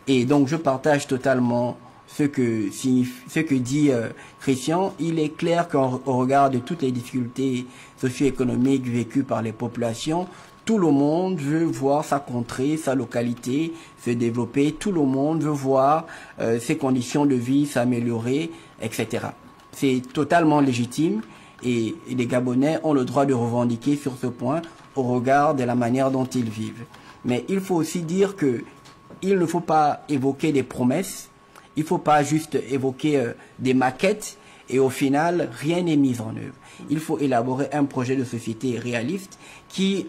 Et donc je partage totalement ce que dit Christian. Il est clair qu'au regard de toutes les difficultés socio-économiques vécues par les populations, tout le monde veut voir sa contrée, sa localité se développer, tout le monde veut voir ses conditions de vie s'améliorer, etc. C'est totalement légitime et les Gabonais ont le droit de revendiquer sur ce point au regard de la manière dont ils vivent. Mais il faut aussi dire que il ne faut pas évoquer des promesses, il ne faut pas juste évoquer des maquettes et au final, rien n'est mis en œuvre. Il faut élaborer un projet de société réaliste qui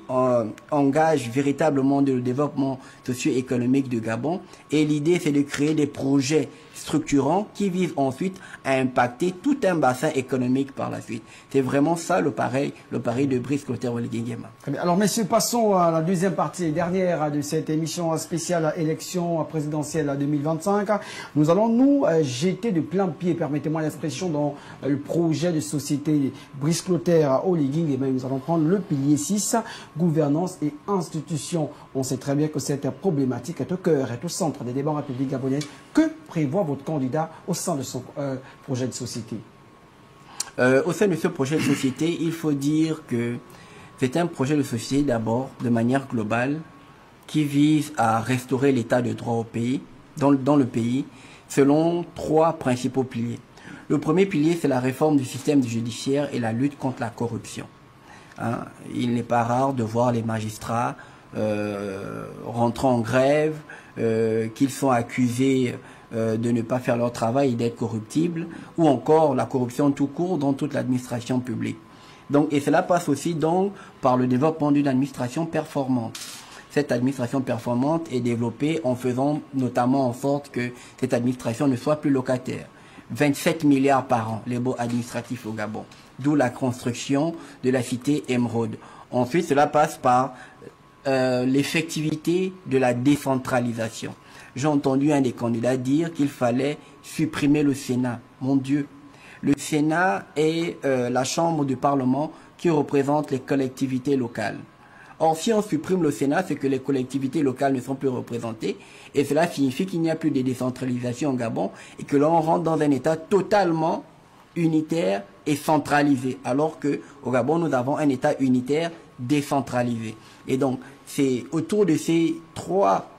engage véritablement le développement socio-économique du Gabon. Et l'idée, c'est de créer des projets structurants qui visent ensuite à impacter tout un bassin économique par la suite. C'est vraiment ça le pari de Brice Clotaire Oligui Nguema. Alors messieurs, passons à la deuxième partie dernière de cette émission spéciale élection présidentielle 2025. Nous allons nous jeter de plein pied, permettez-moi l'expression, dans le projet de société Brice Clotaire Oligui Nguema. Nous allons prendre le pilier 6, gouvernance et institutions. On sait très bien que cette problématique est au cœur, est au centre des débats en République gabonaise. Que prévoit votre candidat au sein de son projet de société? Au sein de ce projet de société, il faut dire que c'est un projet de société d'abord, de manière globale, qui vise à restaurer l'état de droit au pays, dans le pays, selon 3 principaux piliers. Le premier pilier, c'est la réforme du système judiciaire et la lutte contre la corruption. Il n'est pas rare de voir les magistrats rentrer en grève, qu'ils sont accusés de ne pas faire leur travail et d'être corruptibles, ou encore la corruption tout court dans toute l'administration publique. Donc, et cela passe aussi donc par le développement d'une administration performante. Cette administration performante est développée en faisant notamment en sorte que cette administration ne soit plus locataire. 27 milliards par an, les baux administratifs au Gabon, d'où la construction de la cité Émeraude. Ensuite, cela passe par l'effectivité de la décentralisation. J'ai entendu un des candidats dire qu'il fallait supprimer le Sénat. Mon Dieu, le Sénat est la chambre du Parlement qui représente les collectivités locales. Or, si on supprime le Sénat, c'est que les collectivités locales ne sont plus représentées. Et cela signifie qu'il n'y a plus de décentralisation au Gabon et que là, on rentre dans un État totalement unitaire et centralisé. Alors qu'au Gabon, nous avons un État unitaire décentralisé. Et donc, c'est autour de ces 3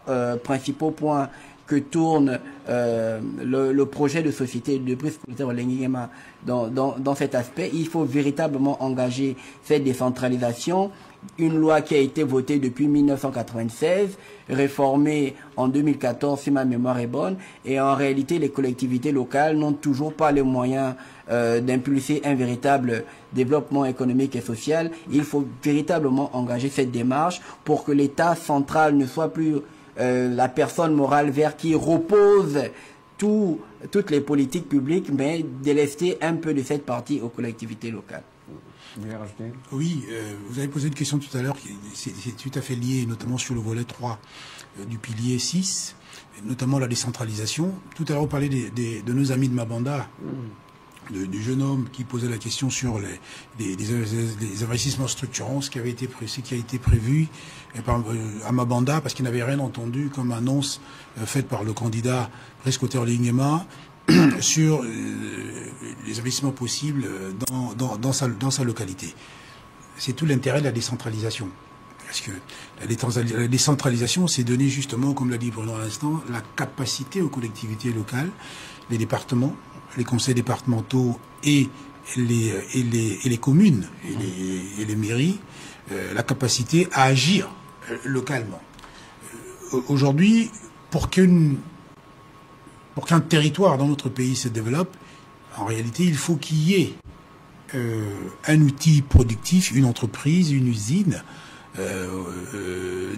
principaux points que tourne le projet de société de Brice Clotaire Oligui Nguema dans cet aspect. Il faut véritablement engager cette décentralisation. Une loi qui a été votée depuis 1996, réformée en 2014 si ma mémoire est bonne, et en réalité les collectivités locales n'ont toujours pas les moyens d'impulser un véritable développement économique et social. Il faut véritablement engager cette démarche pour que l'État central ne soit plus la personne morale vers qui repose toutes les politiques publiques, mais délester un peu de cette partie aux collectivités locales. Oui, vous avez posé une question tout à l'heure, c'est tout à fait lié, notamment sur le volet 3 du pilier 6, notamment la décentralisation. Tout à l'heure, on parlait de nos amis de Mabanda, du jeune homme qui posait la question sur les investissements structurants, ce qui a été prévu à Mabanda, parce qu'il n'avait rien entendu comme annonce faite par le candidat Brice Clotaire Oligui Nguema sur les investissements possibles dans sa localité. C'est tout l'intérêt de la décentralisation. Parce que la décentralisation, c'est donner justement, comme l'a dit Bruno à l'instant, la capacité aux collectivités locales, les départements, les conseils départementaux et les communes et les mairies, la capacité à agir localement. Aujourd'hui, pour qu'un territoire dans notre pays se développe, en réalité, il faut qu'il y ait un outil productif, une entreprise, une usine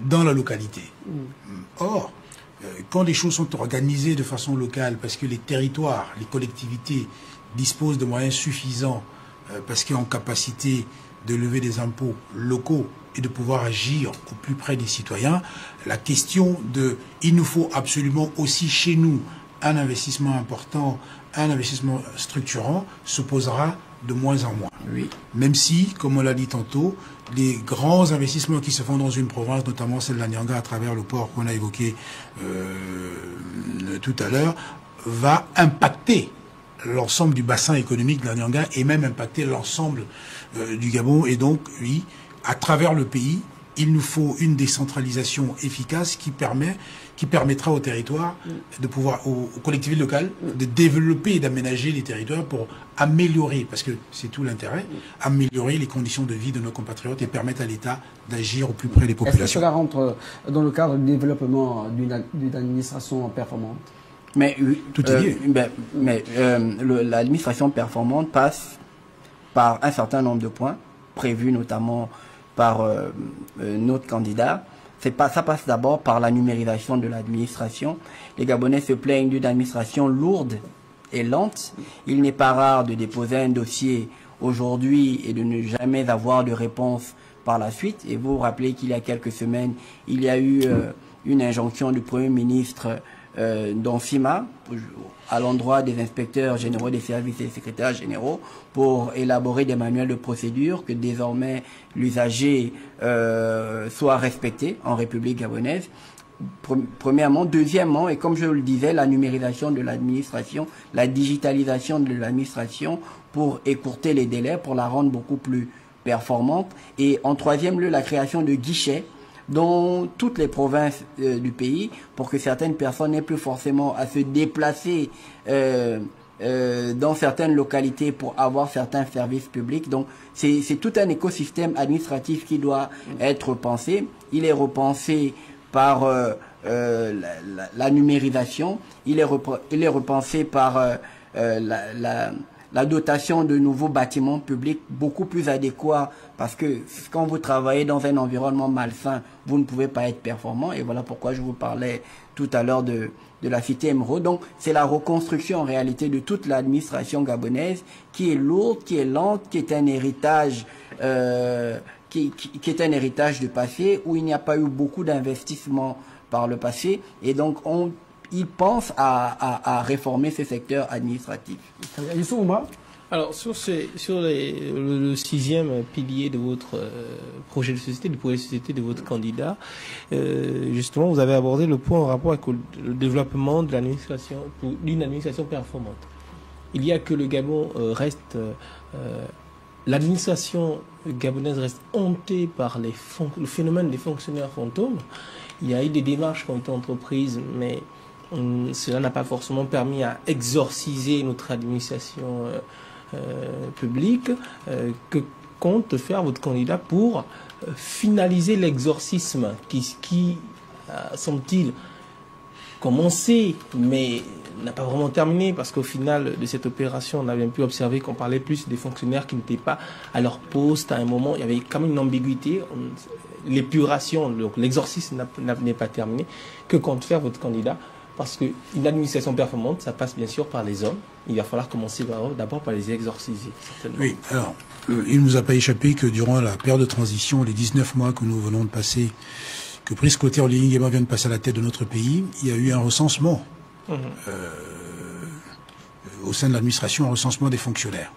dans la localité. Or, quand les choses sont organisées de façon locale, parce que les territoires, les collectivités disposent de moyens suffisants, parce qu'ils ont capacité de lever des impôts locaux et de pouvoir agir au plus près des citoyens, la question il nous faut absolument aussi chez nous un investissement important, un investissement structurant, se posera de moins en moins. Oui. Même si, comme on l'a dit tantôt, les grands investissements qui se font dans une province, notamment celle de la Nyanga à travers le port qu'on a évoqué tout à l'heure, va impacter l'ensemble du bassin économique de la Nyanga et même impacter l'ensemble du Gabon. Et donc, oui, à travers le pays, il nous faut une décentralisation efficace qui permettra aux territoires, aux collectivités locales, de développer et d'aménager les territoires pour améliorer, parce que c'est tout l'intérêt, améliorer les conditions de vie de nos compatriotes et permettre à l'État d'agir au plus près des populations. Est-ce que cela rentre dans le cadre du développement d'une administration performante? Mais tout est lié. L'administration performante passe par un certain nombre de points, prévus notamment par notre candidat. Ça passe d'abord par la numérisation de l'administration. Les Gabonais se plaignent d'une administration lourde et lente. Il n'est pas rare de déposer un dossier aujourd'hui et de ne jamais avoir de réponse par la suite. Et vous vous rappelez qu'il y a quelques semaines, il y a eu une injonction du Premier ministre d'Onsima à l'endroit des inspecteurs généraux des services et des secrétaires généraux pour élaborer des manuels de procédure, que désormais l'usager soit respecté en République gabonaise. Premièrement. Deuxièmement, et comme je le disais, la numérisation de l'administration, la digitalisation de l'administration pour écourter les délais, pour la rendre beaucoup plus performante. Et en troisième lieu, la création de guichets dans toutes les provinces du pays pour que certaines personnes n'aient plus forcément à se déplacer dans certaines localités pour avoir certains services publics. Donc c'est tout un écosystème administratif qui doit être repensé. Il est repensé par la numérisation, il est repensé par la dotation de nouveaux bâtiments publics beaucoup plus adéquats, parce que quand vous travaillez dans un environnement malsain, vous ne pouvez pas être performant, et voilà pourquoi je vous parlais tout à l'heure de la cité émeraude. Donc c'est la reconstruction en réalité de toute l'administration gabonaise qui est lourde, qui est lente, qui est un héritage qui est un héritage du passé, où il n'y a pas eu beaucoup d'investissements par le passé, et donc il pense à réformer ce secteur administratif. Youssou Ouma. Alors, sur le sixième pilier de votre projet de société, du projet de société de votre candidat, justement, vous avez abordé le point en rapport avec le développement de l'administration, d'une administration performante. Il y a que le Gabon reste... l'administration gabonaise reste hantée par le phénomène des fonctionnaires fantômes. Il y a eu des démarches qui ont été entreprises, mais cela n'a pas forcément permis à exorciser notre administration publique. Que compte faire votre candidat pour finaliser l'exorcisme qui semble-t-il, commencé, mais n'a pas vraiment terminé, parce qu'au final de cette opération, on a bien pu observer qu'on parlait plus des fonctionnaires qui n'étaient pas à leur poste à un moment. Il y avait quand même une ambiguïté. L'épuration, donc l'exorcisme n'est pas terminé. Que compte faire votre candidat? Parce qu'une administration performante, ça passe bien sûr par les hommes. Il va falloir commencer d'abord par les exorciser. Certainement. Oui, alors, il ne nous a pas échappé que durant la période de transition, les 19 mois que nous venons de passer, que Brice Clotaire Oligui Nguema vient de passer à la tête de notre pays, il y a eu un recensement au sein de l'administration, un recensement des fonctionnaires.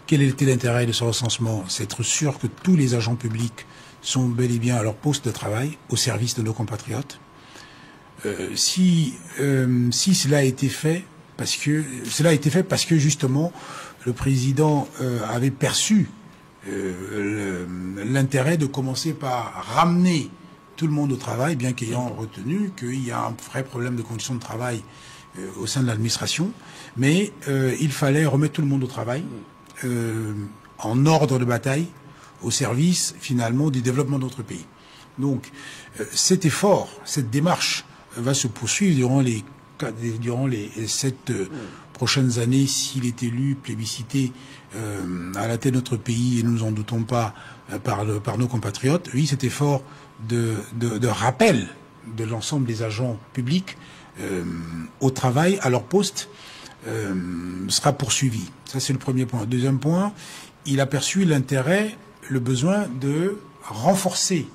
Quel était l'intérêt de ce recensement? C'est être sûr que tous les agents publics sont bel et bien à leur poste de travail, au service de nos compatriotes. Si cela a été fait, parce que justement le président avait perçu l'intérêt de commencer par ramener tout le monde au travail, bien qu'ayant retenu qu'il y a un vrai problème de conditions de travail au sein de l'administration, mais il fallait remettre tout le monde au travail en ordre de bataille au service finalement du développement de notre pays. Donc cet effort, cette démarche va se poursuivre durant les 7 prochaines années s'il est élu, plébiscité à la tête de notre pays, et nous n'en doutons pas par nos compatriotes. Oui, cet effort de rappel de l'ensemble des agents publics au travail, à leur poste, sera poursuivi. Ça, c'est le premier point. Deuxième point, il a perçu l'intérêt, le besoin de renforcer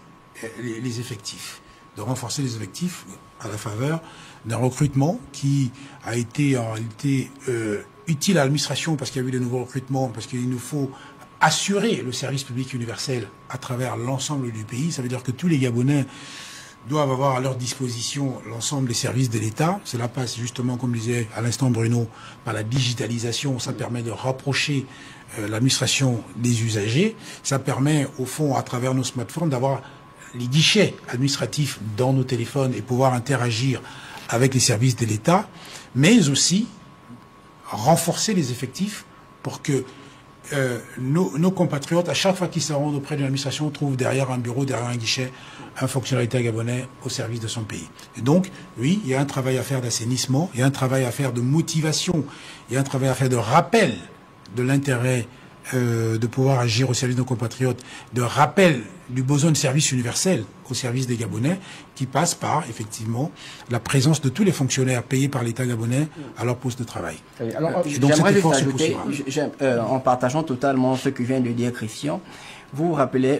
les effectifs. De renforcer les effectifs à la faveur d'un recrutement qui a été en réalité utile à l'administration, parce qu'il y a eu de nouveaux recrutements, parce qu'il nous faut assurer le service public universel à travers l'ensemble du pays. Ça veut dire que tous les Gabonais doivent avoir à leur disposition l'ensemble des services de l'État. Cela passe justement, comme disait à l'instant Bruno, par la digitalisation. Ça permet de rapprocher l'administration des usagers. Ça permet, au fond, à travers nos smartphones, d'avoir les guichets administratifs dans nos téléphones et pouvoir interagir avec les services de l'État, mais aussi renforcer les effectifs pour que nos compatriotes, à chaque fois qu'ils se rendent auprès de l'administration, trouvent derrière un bureau, derrière un guichet, un fonctionnaire d'État gabonais au service de son pays. Et donc, oui, il y a un travail à faire d'assainissement, il y a un travail à faire de motivation, il y a un travail à faire de rappel de l'intérêt de pouvoir agir au service de nos compatriotes, de rappel du besoin de service universel au service des Gabonais, qui passe par, effectivement, la présence de tous les fonctionnaires payés par l'État gabonais à leur poste de travail. Alors, et donc cet effort se ajouter, en partageant totalement ce que vient de dire Christian, vous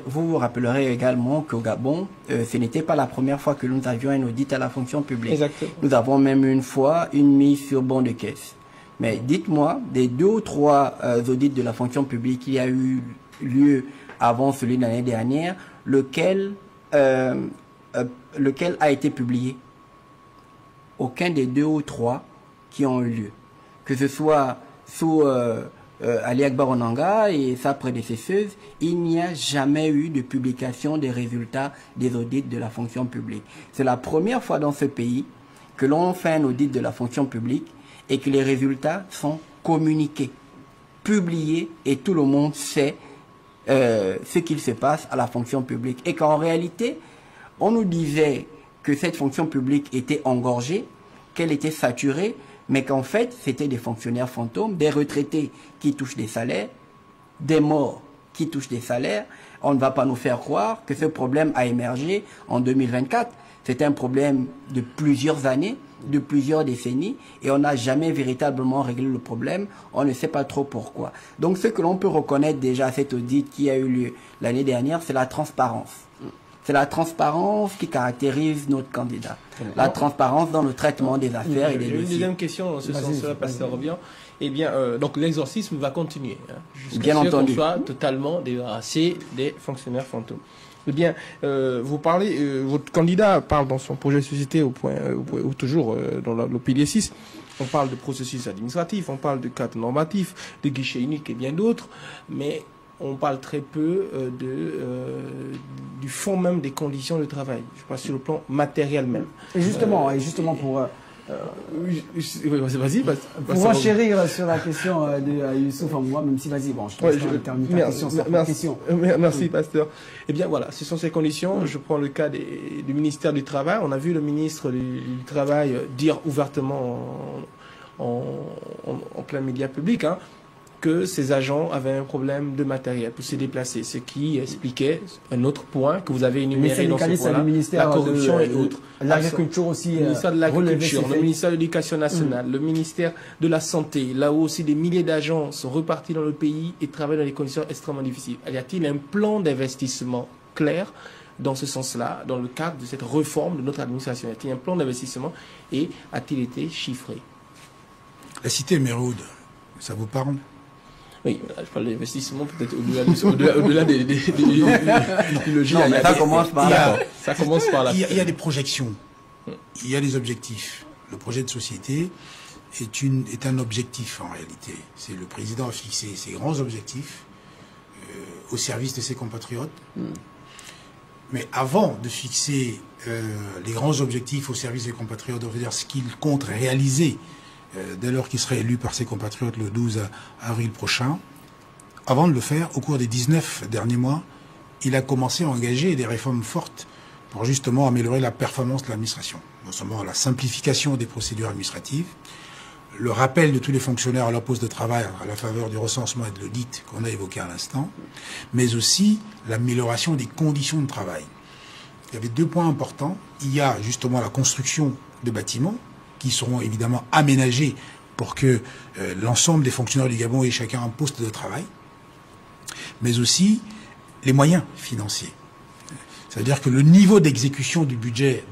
vous rappellerez également qu'au Gabon, ce n'était pas la première fois que nous avions un audit à la fonction publique. Exactement. Nous avons même une fois une mise sur banc de caisse. Mais dites-moi, des 2 ou 3 audits de la fonction publique qui a eu lieu avant celui de l'année dernière, lequel a été publié? Aucun des 2 ou 3 qui ont eu lieu. Que ce soit sous Ali Akbar Onanga et sa prédécesseuse, il n'y a jamais eu de publication des résultats des audits de la fonction publique. C'est la première fois dans ce pays que l'on fait un audit de la fonction publique et que les résultats sont communiqués, publiés, et tout le monde sait ce qu'il se passe à la fonction publique. Et qu'en réalité, on nous disait que cette fonction publique était engorgée, qu'elle était saturée, mais qu'en fait, c'était des fonctionnaires fantômes, des retraités qui touchent des salaires, des morts qui touchent des salaires. On ne va pas nous faire croire que ce problème a émergé en 2024. C'est un problème de plusieurs années, de plusieurs décennies, et on n'a jamais véritablement réglé le problème. On ne sait pas trop pourquoi. Donc ce que l'on peut reconnaître déjà à cet audit qui a eu lieu l'année dernière, c'est la transparence. C'est la transparence qui caractérise notre candidat. La transparence dans le traitement des affaires et des dossiers. Une deuxième question dans ce sens-là, Pasteur Robian. Eh bien, donc l'exorcisme va continuer. Bien entendu. Qu'on soit totalement débarrassé des fonctionnaires fantômes. Eh bien, vous parlez, votre candidat parle dans son projet de société toujours dans le pilier 6, on parle de processus administratif, on parle de cadre normatif, de guichet unique et bien d'autres, mais on parle très peu du fond même des conditions de travail, je parle sur le plan matériel même. Et justement pour... vas-y. Pour enchérir sur la question de Youssouf en moi, même si vas-y, bon, je te termine ta question sur ta question. Merci, Pasteur. Eh bien, voilà, ce sont ces conditions. Je prends le cas du ministère du Travail. On a vu le ministre du Travail dire ouvertement en plein média public, que ces agents avaient un problème de matériel pour se déplacer, ce qui expliquait un autre point que vous avez énuméré dans ce point-là, la corruption et autres. L'agriculture aussi, le ministère de l'Agriculture, le ministère de l'Éducation nationale, le ministère de la Santé, là où aussi des milliers d'agents sont repartis dans le pays et travaillent dans des conditions extrêmement difficiles. Y a-t-il un plan d'investissement clair dans ce sens-là, dans le cadre de cette réforme de notre administration? Y a-t-il un plan d'investissement et a-t-il été chiffré? La cité Mérode, ça vous parle? Oui, je parle d'investissement peut-être au-delà des logiques. Non, mais ça commence par là. Ça commence par là. Il y a des projections, il y a des objectifs. Le projet de société est un objectif en réalité. C'est le président a fixé ses grands objectifs au service de ses compatriotes. Mais avant de fixer les grands objectifs au service des compatriotes, on veut dire ce qu'il compte réaliser dès lors qu'il serait élu par ses compatriotes le 12 avril prochain. Avant de le faire, au cours des 19 derniers mois, il a commencé à engager des réformes fortes pour justement améliorer la performance de l'administration. Non seulement la simplification des procédures administratives, le rappel de tous les fonctionnaires à leur poste de travail à la faveur du recensement et de l'audit qu'on a évoqué à l'instant, mais aussi l'amélioration des conditions de travail. Il y avait 2 points importants. Il y a justement la construction de bâtiments qui seront évidemment aménagés pour que l'ensemble des fonctionnaires du Gabon aient chacun un poste de travail, mais aussi les moyens financiers. C'est-à-dire que le niveau d'exécution du budget,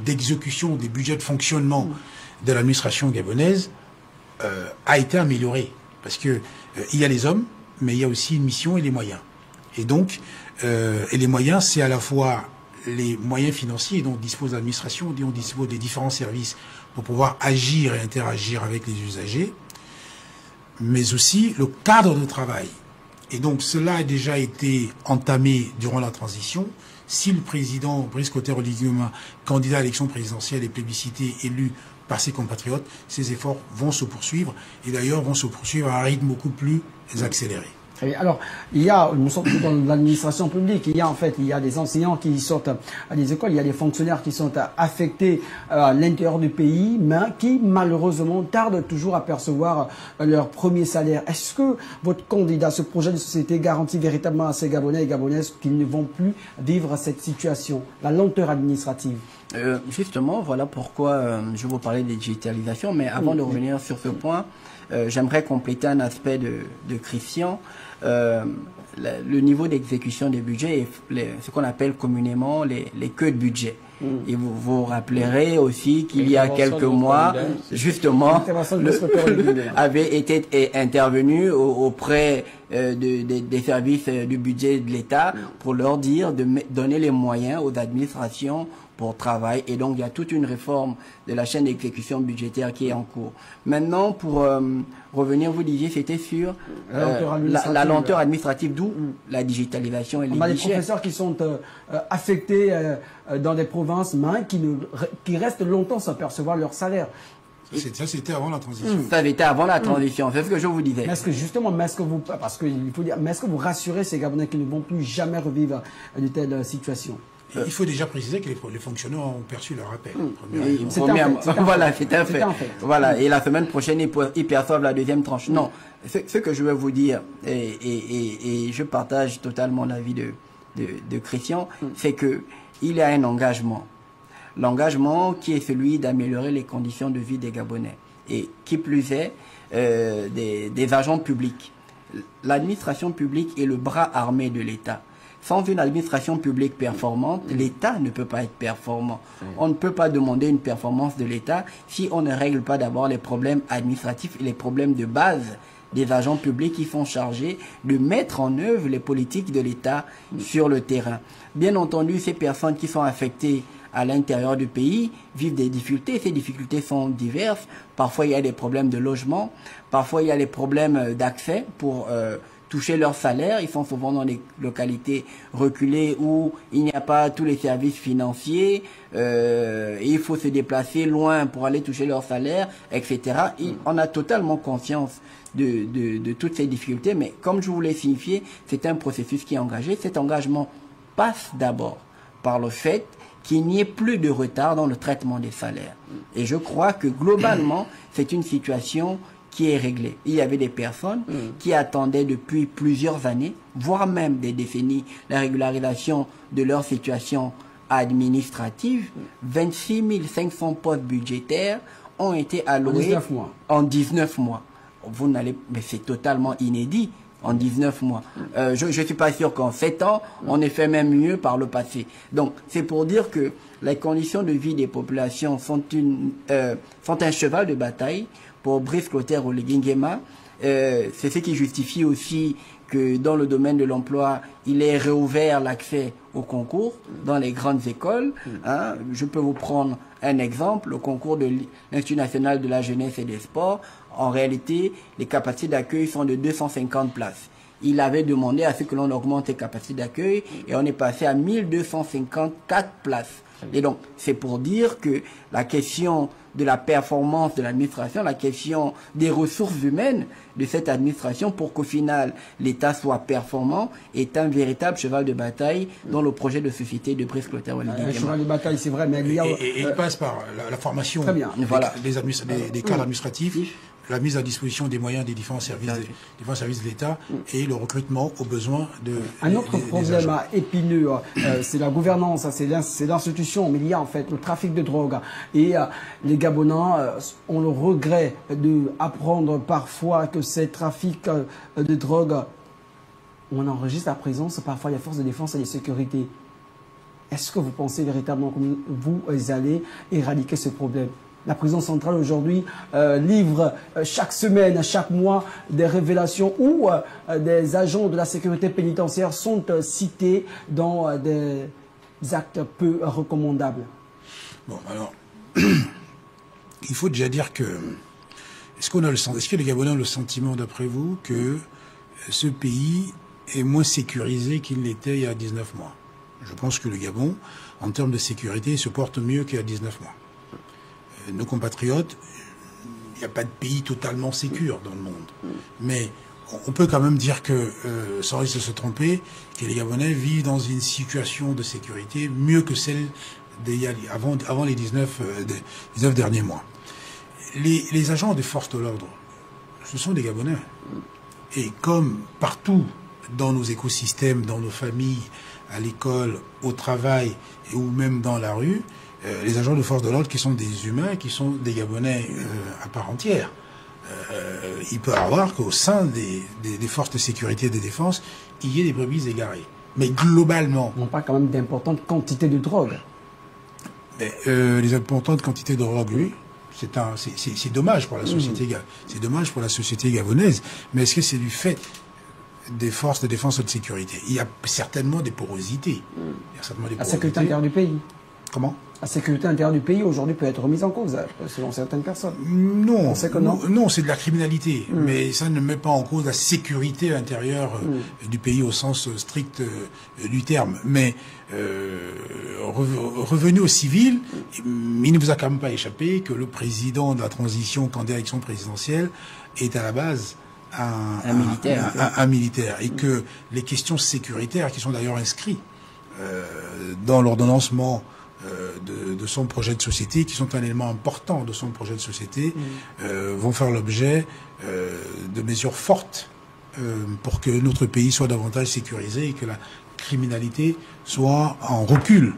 d'exécution des budgets de fonctionnement de l'administration gabonaise a été amélioré. Parce que il y a les hommes, mais il y a aussi une mission et les moyens. Et donc, et les moyens, c'est à la fois les moyens financiers dont dispose l'administration, dont dispose des différents services pour pouvoir agir et interagir avec les usagers, mais aussi le cadre de travail. Et donc cela a déjà été entamé durant la transition. Si le président Brice Clotaire Oligui Nguema, candidat à l'élection présidentielle et plébiscité, élu par ses compatriotes, ces efforts vont se poursuivre, et d'ailleurs vont se poursuivre à un rythme beaucoup plus accéléré. Très bien. Alors, nous sommes dans l'administration publique, il y a des enseignants qui sortent à des écoles, il y a des fonctionnaires qui sont affectés à l'intérieur du pays, mais qui malheureusement tardent toujours à percevoir leur premier salaire. Est-ce que votre candidat, ce projet de société garantit véritablement à ces Gabonais et Gabonaises qu'ils ne vont plus vivre cette situation, la lenteur administrative? Justement, voilà pourquoi je vous parlais de digitalisation, mais avant de revenir sur ce point, j'aimerais compléter un aspect de Christian. Le niveau d'exécution des budgets et ce qu'on appelle communément les queues de budget. Et vous vous rappellerez aussi qu'il y a quelques mois, justement, avait été intervenu auprès des services du budget de l'État pour leur dire de donner les moyens aux administrations pour travail. Et donc, il y a toute une réforme de la chaîne d'exécution budgétaire qui est en cours. Maintenant, pour revenir, vous disiez, c'était sur la lenteur administrative, d'où la digitalisation et les des professeurs qui sont affectés dans des provinces, mais qui restent longtemps sans percevoir leur salaire. Ça, c'était avant la transition. Ça, c'était avant la transition, c'est ce que je vous disais. Mais est-ce que justement, mais est-ce que vous rassurez ces Gabonais qui ne vont plus jamais revivre de telles situations? Il faut déjà préciser que les fonctionnaires ont perçu leur appel. Voilà, c'est un fait. Voilà, et la semaine prochaine, ils perçoivent la deuxième tranche. Non, ce que je veux vous dire, et je partage totalement l'avis de Christian, c'est que il y a un engagement. L'engagement qui est celui d'améliorer les conditions de vie des Gabonais. Et qui plus est, des agents publics. L'administration publique est le bras armé de l'État. Sans une administration publique performante, l'État ne peut pas être performant. On ne peut pas demander une performance de l'État si on ne règle pas d'abord les problèmes administratifs et les problèmes de base des agents publics qui sont chargés de mettre en œuvre les politiques de l'État sur le terrain. Bien entendu, ces personnes qui sont affectées à l'intérieur du pays vivent des difficultés. Ces difficultés sont diverses. Parfois, il y a des problèmes de logement. Parfois, il y a des problèmes d'accès pour toucher leur salaire. Ils sont souvent dans des localités reculées où il n'y a pas tous les services financiers. Il faut se déplacer loin pour aller toucher leur salaire, etc. On a totalement conscience de toutes ces difficultés. Mais comme je vous l'ai signifié, c'est un processus qui est engagé. Cet engagement passe d'abord par le fait qu'il n'y ait plus de retard dans le traitement des salaires. Et je crois que globalement, c'est une situation qui est réglée. Il y avait des personnes qui attendaient depuis plusieurs années, voire même des décennies, la régularisation de leur situation administrative. 26 500 postes budgétaires ont été alloués en 19 mois. Vous n'allez, mais c'est totalement inédit. En 19 mois. Je ne suis pas sûr qu'en 7 ans, on ait fait même mieux par le passé. Donc, c'est pour dire que les conditions de vie des populations sont un cheval de bataille pour Brice Clotaire Oligui Nguema. C'est ce qui justifie aussi que dans le domaine de l'emploi, il est réouvert l'accès au concours dans les grandes écoles. Je peux vous prendre un exemple, le concours de l'Institut national de la jeunesse et des sports. En réalité, les capacités d'accueil sont de 250 places. Il avait demandé à ce que l'on augmente les capacités d'accueil et on est passé à 1254 places. Et donc, c'est pour dire que la question de la performance de l'administration, la question des ressources humaines de cette administration pour qu'au final l'État soit performant est un véritable cheval de bataille dans le projet de société de Brice Clotaire Oligui Nguema. Un cheval de bataille, c'est vrai, mais il passe par la formation des cadres administratifs, la mise à disposition des moyens des différents services de l'État et le recrutement aux besoins de un autre problème épineux, c'est la gouvernance, c'est l'institution, mais il y a en fait le trafic de drogue. Et les Gabonais ont le regret d'apprendre parfois que ces trafics de drogue, on enregistre la présence parfois des forces de défense et de sécurité. Est-ce que vous pensez véritablement que vous allez éradiquer ce problème? La prison centrale aujourd'hui livre chaque semaine, chaque mois des révélations où des agents de la sécurité pénitentiaire sont cités dans des actes peu recommandables. Bon, alors, il faut déjà dire que est-ce que les Gabonais ont le sentiment, d'après vous, que ce pays est moins sécurisé qu'il l'était il y a 19 mois? Je pense que le Gabon, en termes de sécurité, se porte mieux qu'il y a 19 mois. Nos compatriotes, il n'y a pas de pays totalement sécure dans le monde. Mais on peut quand même dire que, sans risque de se tromper, que les Gabonais vivent dans une situation de sécurité mieux que celle avant les 19 derniers mois. Les agents des forces de l'ordre, ce sont des Gabonais. Et comme partout dans nos écosystèmes, dans nos familles, à l'école, au travail ou même dans la rue, les agents de force de l'ordre qui sont des humains, qui sont des Gabonais à part entière. Il peut y avoir qu'au sein des forces de sécurité et de défense, il y ait des brebis égarées. Mais globalement... On parle quand même d'importantes quantités de drogue. Mais, les importantes quantités de drogue, oui. C'est dommage pour la société, c'est dommage pour la société gabonaise. Mais est-ce que c'est du fait des forces de défense et de sécurité? Il y a certainement des porosités. Il y a certainement des la sécurité intérieure du pays. Comment? La sécurité intérieure du pays aujourd'hui peut être remise en cause, selon certaines personnes. Non, on sait que non. Non, c'est de la criminalité, mais ça ne met pas en cause la sécurité intérieure du pays au sens strict du terme. Mais revenu au civil, il ne vous a quand même pas échappé que le président de la transition, candidat à l'élection présidentielle, est à la base un militaire, et que les questions sécuritaires, qui sont d'ailleurs inscrites dans l'ordonnancement de son projet de société, qui sont un élément important de son projet de société, vont faire l'objet de mesures fortes pour que notre pays soit davantage sécurisé et que la criminalité soit en recul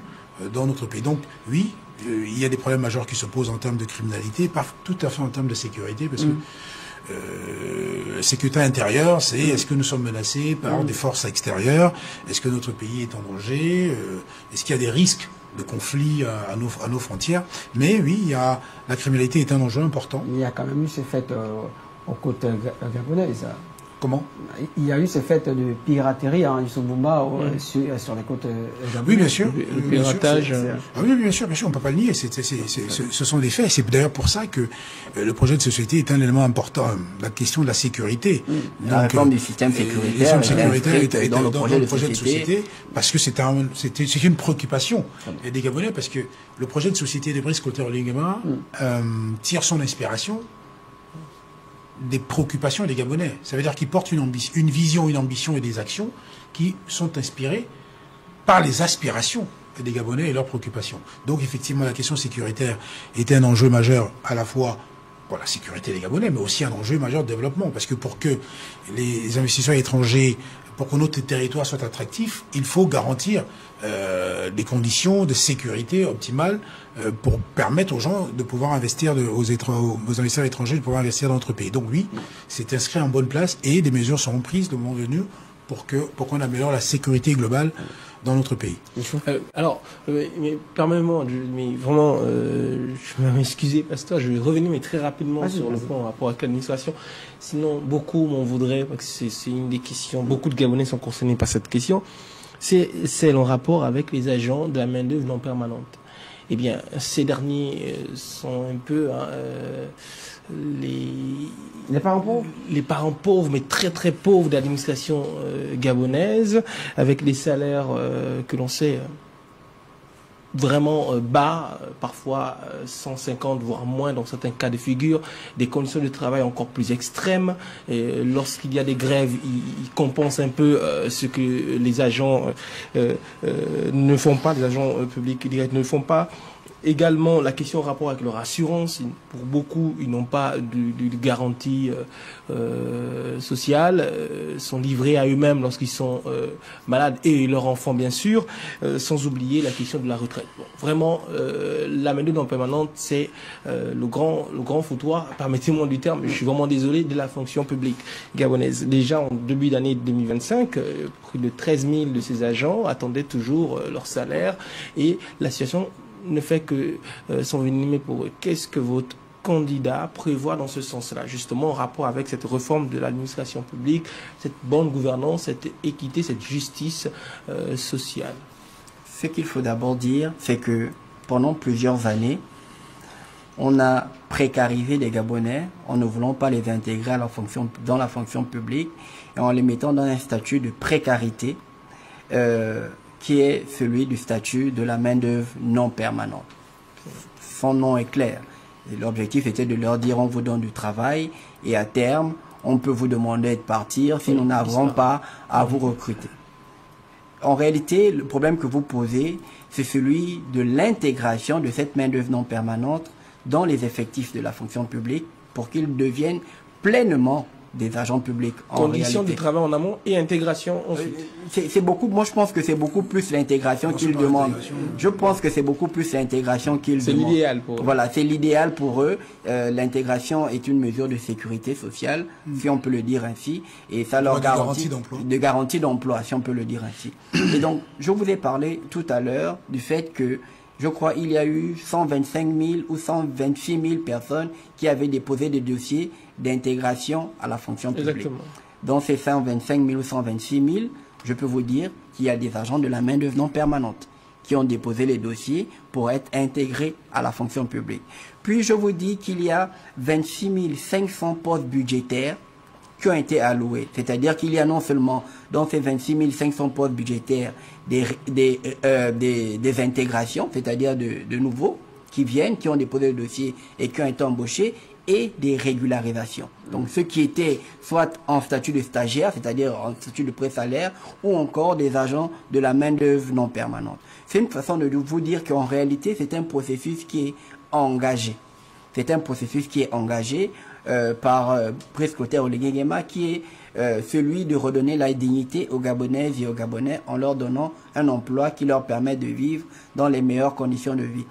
dans notre pays. Donc oui, il y a des problèmes majeurs qui se posent en termes de criminalité, pas tout à fait en termes de sécurité, parce que sécurité intérieure, c'est est-ce que nous sommes menacés par des forces extérieures, est-ce que notre pays est en danger, est-ce qu'il y a des risques de conflits à nos frontières. Mais oui, la criminalité est un enjeu important. Il y a quand même eu ces fêtes aux côtes gabonaises. Comment? Il y a eu ces fêtes de piraterie à Youssoufboumba sur les côtes gabonaises. Oui, bien sûr. Le piratage. Oui, bien sûr, on ne peut pas le nier. Ce sont des faits. C'est d'ailleurs pour ça que le projet de société est un élément important. La question de la sécurité. La réforme du système sécuritaire est dans le projet de société, parce que c'est une préoccupation des Gabonais, parce que le projet de société de Brice Clotaire Oligema tire son inspiration des préoccupations des Gabonais. Ça veut dire qu'ils portent une vision, une ambition et des actions qui sont inspirées par les aspirations des Gabonais et leurs préoccupations. Donc effectivement, la question sécuritaire était un enjeu majeur à la fois pour la sécurité des Gabonais, mais aussi un enjeu majeur de développement. Parce que pour que les investisseurs étrangers, pour que notre territoire soit attractif, il faut garantir des conditions de sécurité optimales pour permettre aux gens de pouvoir investir, aux investisseurs étrangers de pouvoir investir dans notre pays. Donc oui, c'est inscrit en bonne place et des mesures seront prises le moment venu pour qu'on améliore la sécurité globale dans notre pays. Mais permets-moi, mais vraiment, je vais m'excuser, pasteur, je vais revenir mais très rapidement sur le point en rapport avec l'administration. Sinon, beaucoup m'en voudraient, parce que c'est une des questions, beaucoup de Gabonais sont concernés par cette question. C'est celle en rapport avec les agents de la main-d'œuvre non permanente. Eh bien, ces derniers sont un peu les parents pauvres. Les parents pauvres, mais très très pauvres de l'administration gabonaise, avec des salaires que l'on sait vraiment bas, parfois 150 voire moins dans certains cas de figure, des conditions de travail encore plus extrêmes. Lorsqu'il y a des grèves, ils compensent un peu ce que les agents ne font pas, les agents publics directs ne font pas. Également, la question en rapport avec leur assurance. Pour beaucoup, ils n'ont pas de garantie sociale, sont livrés à eux-mêmes lorsqu'ils sont malades et leurs enfants, bien sûr, sans oublier la question de la retraite. Bon, vraiment, la main-d'œuvre non permanente, c'est le grand foutoir, permettez-moi du terme, je suis vraiment désolé, de la fonction publique gabonaise. Déjà, en début d'année 2025, plus de 13 000 de ces agents attendaient toujours leur salaire et la situation ne fait que s'envenimer pour eux. Qu'est-ce que votre candidat prévoit dans ce sens-là, justement en rapport avec cette réforme de l'administration publique, cette bonne gouvernance, cette équité, cette justice sociale? Ce qu'il faut d'abord dire, c'est que pendant plusieurs années, on a précarisé les Gabonais en ne voulant pas les intégrer dans la fonction publique et en les mettant dans un statut de précarité qui est celui du statut de la main-d'œuvre non permanente. Son nom est clair. L'objectif était de leur dire on vous donne du travail et à terme, on peut vous demander de partir si nous n'avons pas à vous recruter. En réalité, le problème que vous posez, c'est celui de l'intégration de cette main-d'œuvre non permanente dans les effectifs de la fonction publique pour qu'ils deviennent pleinement des agents publics. Conditions de travail en amont et intégration ensuite. C'est beaucoup, moi je pense que c'est beaucoup plus l'intégration qu'ils demandent. Je pense que c'est beaucoup plus l'intégration qu'ils demandent. C'est l'idéal pour eux. Voilà, c'est l'idéal pour eux. L'intégration est une mesure de sécurité sociale, si on peut le dire ainsi, et ça leur garantit de garantie d'emploi, si on peut le dire ainsi. Et donc, je vous ai parlé tout à l'heure du fait que je crois il y a eu 125 000 ou 126 000 personnes qui avaient déposé des dossiers d'intégration à la fonction publique. Exactement. Dans ces 125 000 ou 126 000, je peux vous dire qu'il y a des agents de la main-d'œuvre non permanente qui ont déposé les dossiers pour être intégrés à la fonction publique. Puis je vous dis qu'il y a 26 500 postes budgétaires qui ont été alloués. C'est-à-dire qu'il y a non seulement dans ces 26 500 postes budgétaires des intégrations, c'est-à-dire de nouveaux qui viennent, qui ont déposé le dossier et qui ont été embauchés, et des régularisations. Donc ceux qui étaient soit en statut de stagiaire, c'est-à-dire en statut de pré-salaire, ou encore des agents de la main-d'œuvre non permanente. C'est une façon de vous dire qu'en réalité, c'est un processus qui est engagé. C'est un processus qui est engagé par Brice Clotaire Oligui Nguema, qui est celui de redonner la dignité aux Gabonaises et aux Gabonais en leur donnant un emploi qui leur permet de vivre dans les meilleures conditions de vie.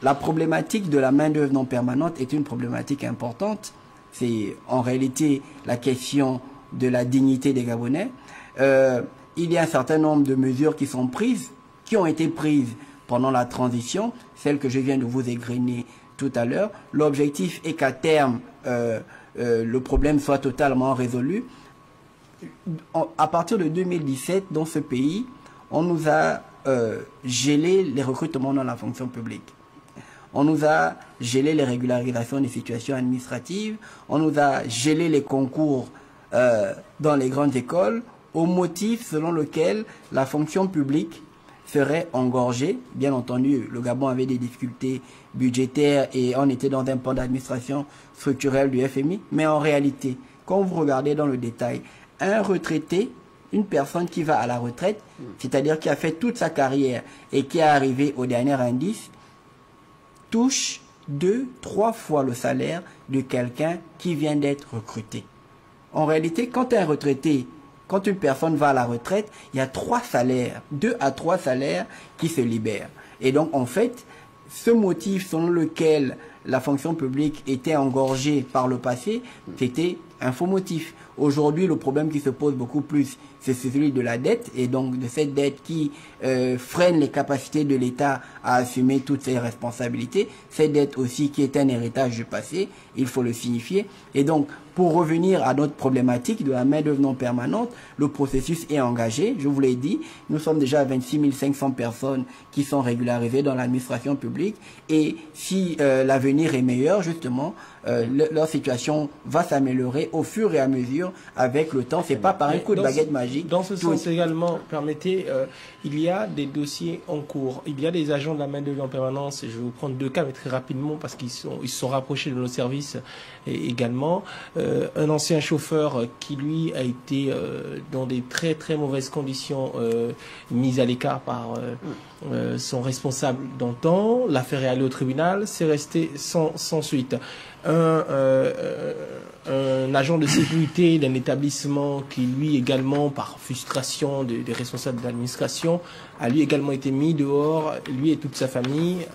La problématique de la main-d'œuvre non permanente est une problématique importante. C'est en réalité la question de la dignité des Gabonais. Il y a un certain nombre de mesures qui sont prises, qui ont été prises pendant la transition, celles que je viens de vous égrener tout à l'heure. L'objectif est qu'à terme, le problème soit totalement résolu. À partir de 2017, dans ce pays, on nous a gelé les recrutements dans la fonction publique. On nous a gelé les régularisations des situations administratives. On nous a gelé les concours dans les grandes écoles au motif selon lequel la fonction publique serait engorgée. Bien entendu, le Gabon avait des difficultés budgétaires et on était dans un plan d'administration structurelle du FMI. Mais en réalité, quand vous regardez dans le détail, un retraité, une personne qui va à la retraite, c'est-à-dire qui a fait toute sa carrière et qui est arrivé au dernier indice, touche 2-3 fois le salaire de quelqu'un qui vient d'être recruté. En réalité, quand un retraité, quand une personne va à la retraite, il y a 3 salaires, 2 à 3 salaires qui se libèrent. Et donc, en fait, ce motif selon lequel la fonction publique était engorgée par le passé, c'était un faux motif. Aujourd'hui, le problème qui se pose beaucoup plus, c'est celui de la dette, et donc de cette dette qui freine les capacités de l'État à assumer toutes ses responsabilités. Cette dette aussi qui est un héritage du passé, il faut le signifier. Et donc, pour revenir à notre problématique de la main-d'œuvre non permanente, le processus est engagé, je vous l'ai dit. Nous sommes déjà à 26 500 personnes qui sont régularisées dans l'administration publique, et si l'avenir est meilleur, justement, leur situation va s'améliorer au fur et à mesure avec le temps. C'est pas par un coup de baguette magique. Dans ce sens également, permettez, il y a des dossiers en cours. Il y a des agents de la main-d'œuvre en permanence. Je vais vous prendre 2 cas, mais très rapidement, parce qu'ils se sont rapprochés de nos services également. Un ancien chauffeur qui, lui, a été dans des très très mauvaises conditions mis à l'écart par son responsable d'antan. L'affaire est allée au tribunal, c'est resté sans suite. Un agent de sécurité d'un établissement qui, lui également, par frustration des responsables d'administration, a lui également été mis dehors, lui et toute sa famille,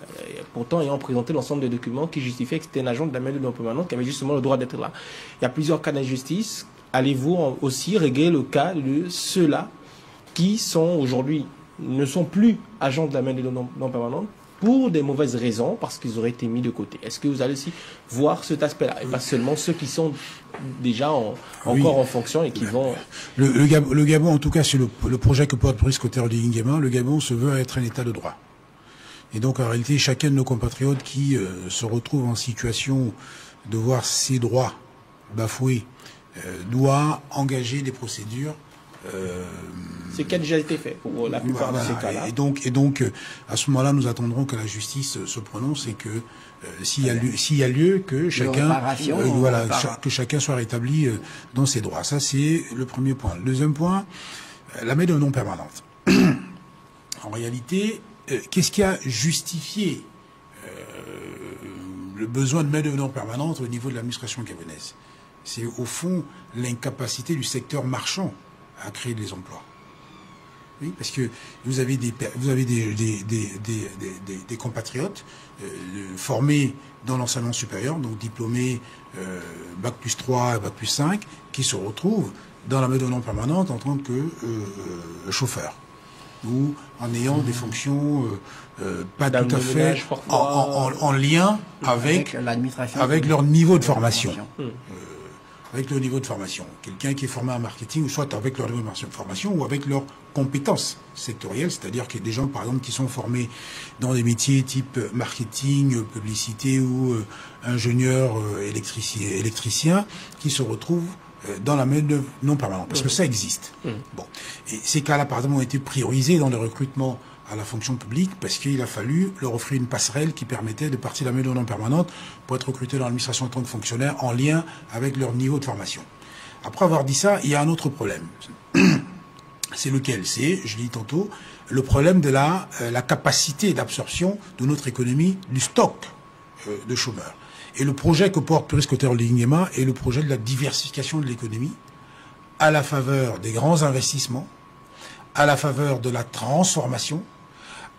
pourtant ayant présenté l'ensemble des documents qui justifiaient que c'était un agent de la main-d'œuvre non permanente qui avait justement le droit d'être là. Il y a plusieurs cas d'injustice. Allez-vous aussi régler le cas de ceux-là qui sont aujourd'hui, ne sont plus agents de la main-d'œuvre non permanente, pour des mauvaises raisons, parce qu'ils auraient été mis de côté. Est-ce que vous allez aussi voir cet aspect-là, et pas seulement ceux qui sont déjà encore en fonction et qui vont... Le Gabon, en tout cas, c'est le projet que porte Brice Clotaire Oligui Nguema, le Gabon se veut être un état de droit. Et donc, en réalité, chacun de nos compatriotes qui se retrouve en situation de voir ses droits bafoués doit engager des procédures Ce qui a déjà été fait pour la plupart de ces cas-là. Et donc, à ce moment-là, nous attendrons que la justice se prononce et que s'il y a lieu que chacun, que chacun soit rétabli dans ses droits. Ça, c'est le premier point. Le deuxième point, la main de non permanente. En réalité, qu'est-ce qui a justifié le besoin de main de non permanente au niveau de l'administration gabonaise? C'est au fond l'incapacité du secteur marchand à créer des emplois. Oui, parce que vous avez des compatriotes formés dans l'enseignement supérieur, donc diplômés Bac plus 3, Bac plus 5, qui se retrouvent dans la main de non permanente en tant que chauffeurs ou en ayant des fonctions pas tout à fait en lien avec leur niveau de formation. Avec leur niveau de formation. Quelqu'un qui est formé en marketing, soit avec leur niveau de formation, ou avec leurs compétences sectorielles, c'est-à-dire qu'il y a des gens, par exemple, qui sont formés dans des métiers type marketing, publicité ou ingénieur électricien, qui se retrouvent dans la main de non permanente, parce que ça existe. Bon. Et ces cas-là, par exemple, ont été priorisés dans le recrutement à la fonction publique parce qu'il a fallu leur offrir une passerelle qui permettait de partir de la main non permanente pour être recruté dans l'administration en tant que fonctionnaire en lien avec leur niveau de formation. Après avoir dit ça, il y a un autre problème. C'est lequel? C'est, je l'ai dit tantôt, le problème de la capacité d'absorption de notre économie du stock de chômeurs. Et le projet que porte Puris Clotaire Oligui Nguema est le projet de la diversification de l'économie à la faveur des grands investissements, à la faveur de la transformation,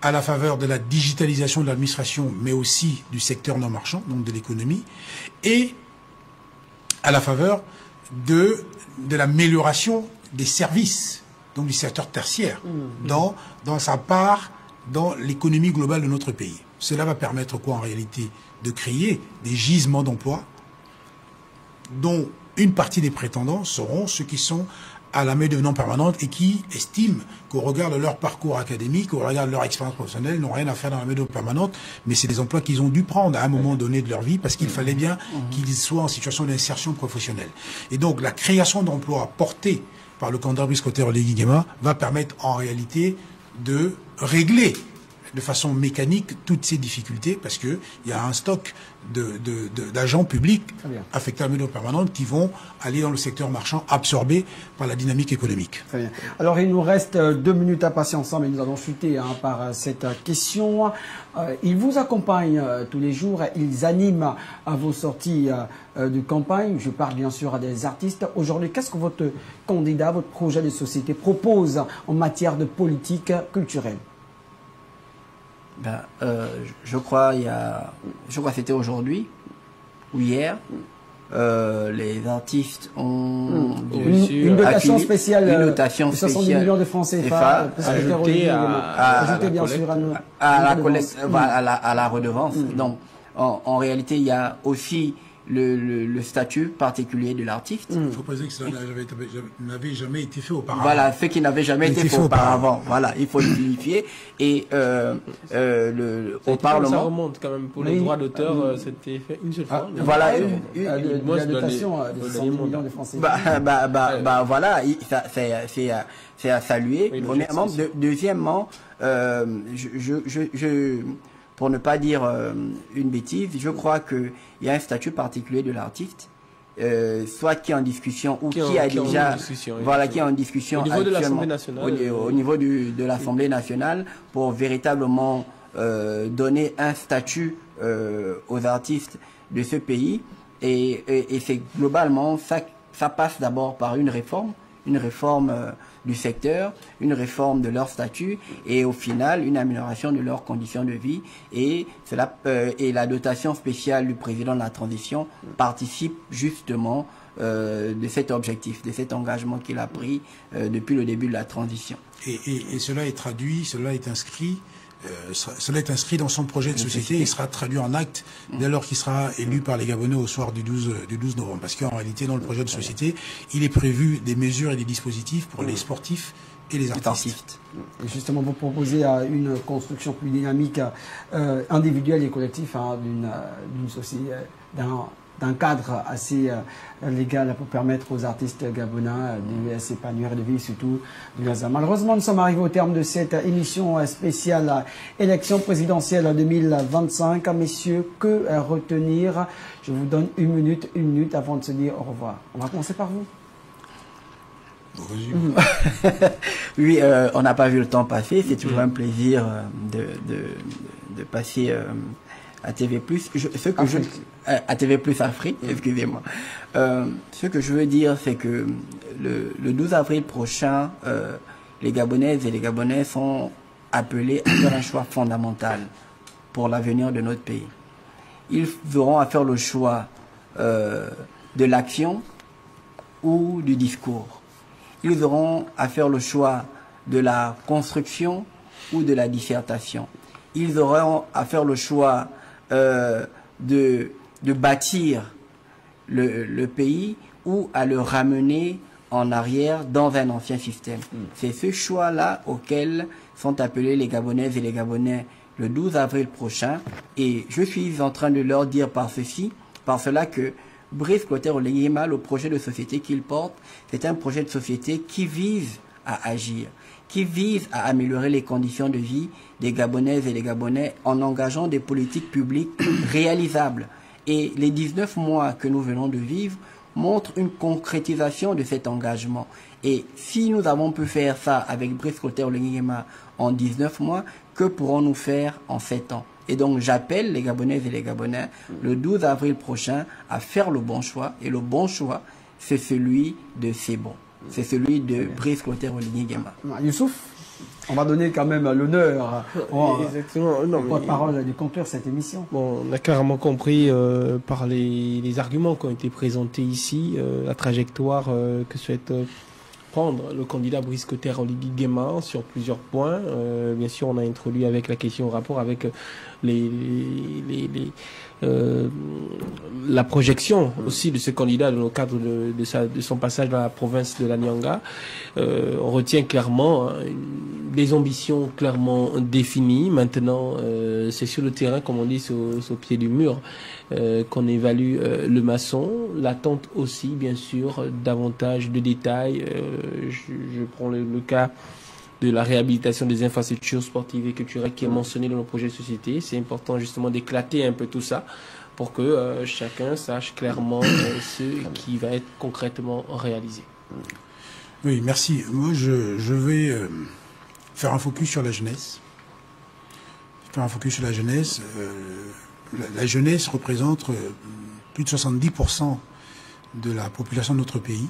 à la faveur de la digitalisation de l'administration, mais aussi du secteur non marchand, donc de l'économie, et à la faveur de l'amélioration des services, donc du secteur tertiaire, dans sa part dans l'économie globale de notre pays. Cela va permettre quoi en réalité? De créer des gisements d'emplois dont une partie des prétendants seront ceux qui sont à la main de non permanente et qui estiment qu'au regard de leur parcours académique, au regard de leur expérience professionnelle, n'ont rien à faire dans la main de non permanente, mais c'est des emplois qu'ils ont dû prendre à un moment donné de leur vie parce qu'il fallait bien qu'ils soient en situation d'insertion professionnelle. Et donc la création d'emplois portée par le candidat Puris Clotaire Oligui Nguema va permettre en réalité de régler de façon mécanique toutes ces difficultés parce qu'il y a un stock d'agents publics affectés à la main permanente qui vont aller dans le secteur marchand absorbés par la dynamique économique. Très bien. Alors il nous reste 2 minutes à passer ensemble et nous allons chuter par cette question. Ils vous accompagnent tous les jours, ils animent à vos sorties de campagne. Je parle bien sûr à des artistes. Aujourd'hui, qu'est-ce que votre candidat, votre projet de société propose en matière de politique culturelle? Je crois que c'était aujourd'hui ou hier. Les artistes ont une dotation spéciale, une dotation de 70 millions de francs CFA ajoutée bien sûr à la redevance. Donc en réalité, il y a aussi le statut particulier de l'artiste. Il faut préciser que ça n'avait jamais été fait auparavant. Voilà, ce qui n'avait jamais été fait auparavant. Voilà, il faut le signifier. Et au Parlement... Ça remonte quand même. Pour les droits d'auteur, c'était fait une seule fois. Voilà, la dotation de 100 millions de francs CFA. Voilà, c'est à saluer, premièrement. Deuxièmement, pour ne pas dire une bêtise, je crois qu'il y a un statut particulier de l'artiste, soit qui est en discussion ou qui est en discussion au niveau de l'Assemblée nationale, au niveau de l'Assemblée nationale, pour véritablement donner un statut aux artistes de ce pays. Et c'est globalement, ça passe d'abord par une réforme du secteur, une réforme de leur statut et au final une amélioration de leurs conditions de vie, et la dotation spéciale du président de la transition participe justement de cet objectif, de cet engagement qu'il a pris depuis le début de la transition. Et cela est traduit, cela est inscrit dans son projet de société. Il sera traduit en acte dès lors qu'il sera élu par les Gabonais au soir du 12 novembre. Parce qu'en réalité, dans le projet de société, il est prévu des mesures et des dispositifs pour les sportifs et les artistes. Et justement, vous proposez une construction plus dynamique, individuelle et collective d'une société, d'un d'un cadre assez légal pour permettre aux artistes gabonais de s'épanouir et de vivre surtout du Gaza. Malheureusement, nous sommes arrivés au terme de cette émission spéciale élection présidentielle 2025. Messieurs, que retenir? Je vous donne une minute avant de se dire au revoir. On va commencer par vous. Oui, on n'a pas vu le temps passer. C'est toujours un plaisir de passer à TV+. À TV+ Afrique, excusez-moi. Ce que je veux dire, c'est que le 12 avril prochain, les Gabonaises et les Gabonais sont appelés à faire un choix fondamental pour l'avenir de notre pays. Ils auront à faire le choix de l'action ou du discours. Ils auront à faire le choix de la construction ou de la dissertation. Ils auront à faire le choix de bâtir le pays ou à le ramener en arrière dans un ancien système. C'est ce choix-là auquel sont appelés les Gabonaises et les Gabonais le 12 avril prochain. Et je suis en train de leur dire par cela que Brice Clotaire Oléguéma, le projet de société qu'il porte, c'est un projet de société qui vise à agir, qui vise à améliorer les conditions de vie des Gabonaises et des Gabonais en engageant des politiques publiques réalisables. Et les 19 mois que nous venons de vivre montrent une concrétisation de cet engagement. Et si nous avons pu faire ça avec Brice Clotaire Oléguéma en 19 mois, que pourrons-nous faire en 7 ans? Et donc j'appelle les Gabonaises et les Gabonais le 12 avril prochain à faire le bon choix. Et le bon choix, c'est celui de Sebon. C'est celui de Brice Clotaire Oléguéma. Youssouf, on va donner quand même l'honneur Exactement. au porte-parole de conclure cette émission. Bon, on a clairement compris par les arguments qui ont été présentés ici, la trajectoire que souhaite prendre le candidat Brice Clotaire Oléguéma sur plusieurs points. Bien sûr, on a introduit avec la question en rapport avec la projection aussi de ce candidat dans le cadre de son passage dans la province de la Nyanga. On retient clairement des ambitions clairement définies. Maintenant, c'est sur le terrain, comme on dit, au pied du mur, qu'on évalue le maçon. L'attente aussi, bien sûr, davantage de détails. Je prends le cas de la réhabilitation des infrastructures sportives et culturelles qui est mentionné dans le projet de société. C'est important justement d'éclater un peu tout ça pour que chacun sache clairement ce qui va être concrètement réalisé. Oui, merci. Moi, je vais faire un focus sur la jeunesse. La jeunesse représente plus de 70% de la population de notre pays.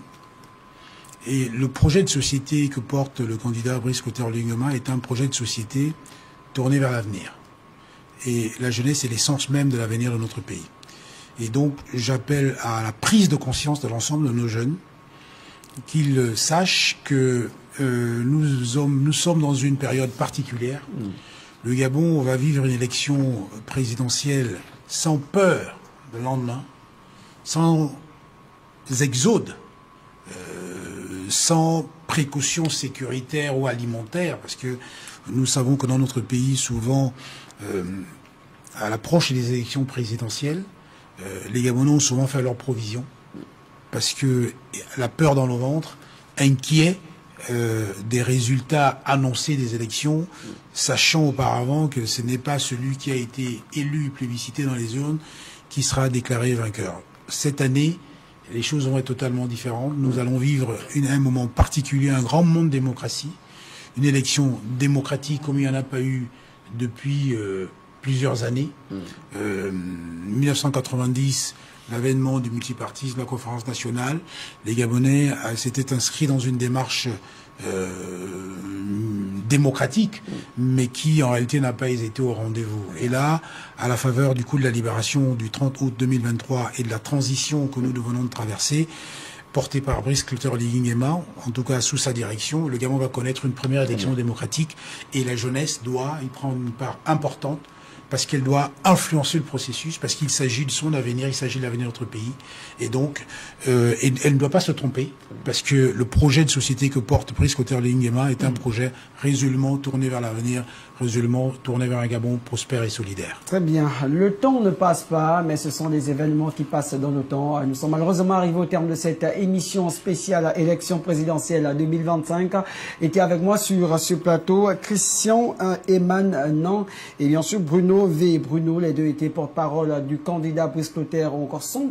Et le projet de société que porte le candidat Brice Clotaire Oléguéma est un projet de société tourné vers l'avenir. Et la jeunesse est l'essence même de l'avenir de notre pays. Et donc, j'appelle à la prise de conscience de l'ensemble de nos jeunes, qu'ils sachent que nous sommes dans une période particulière. Le Gabon va vivre une élection présidentielle sans peur le lendemain, sans exode, sans précautions sécuritaires ou alimentaires, parce que nous savons que dans notre pays, souvent, à l'approche des élections présidentielles, les Gabonais ont souvent fait leurs provisions, parce que la peur dans le ventre, inquiet des résultats annoncés des élections, sachant auparavant que ce n'est pas celui qui a été élu, plébiscité dans les urnes, qui sera déclaré vainqueur. Cette année, les choses vont être totalement différentes. Nous allons vivre un moment particulier, un grand moment de démocratie, une élection démocratique comme il n'y en a pas eu depuis plusieurs années. 1990, l'avènement du multipartisme, la conférence nationale, les Gabonais s'étaient inscrits dans une démarche démocratique, mais qui en réalité n'a pas été au rendez-vous. Et là, à la faveur du coup de la libération du 30 août 2023 et de la transition que nous devenons de traverser, portée par Brice Clotaire Oléguéma, en tout cas sous sa direction, le Gabon va connaître une première élection démocratique et la jeunesse doit y prendre une part importante parce qu'elle doit influencer le processus, parce qu'il s'agit de son avenir, il s'agit de l'avenir de notre pays. Et donc, elle ne doit pas se tromper, parce que le projet de société que porte Brice Clotaire Oligui Nguema est un projet résolument tourné vers l'avenir, résolument tourné vers un Gabon prospère et solidaire. Très bien. Le temps ne passe pas, mais ce sont les événements qui passent dans le temps. Nous sommes malheureusement arrivés au terme de cette émission spéciale élection présidentielle 2025. Était avec moi sur ce plateau Christian Eman et bien sûr Bruno V. Bruno, les deux étaient porte-parole du candidat Brice Clotaire, ou encore sont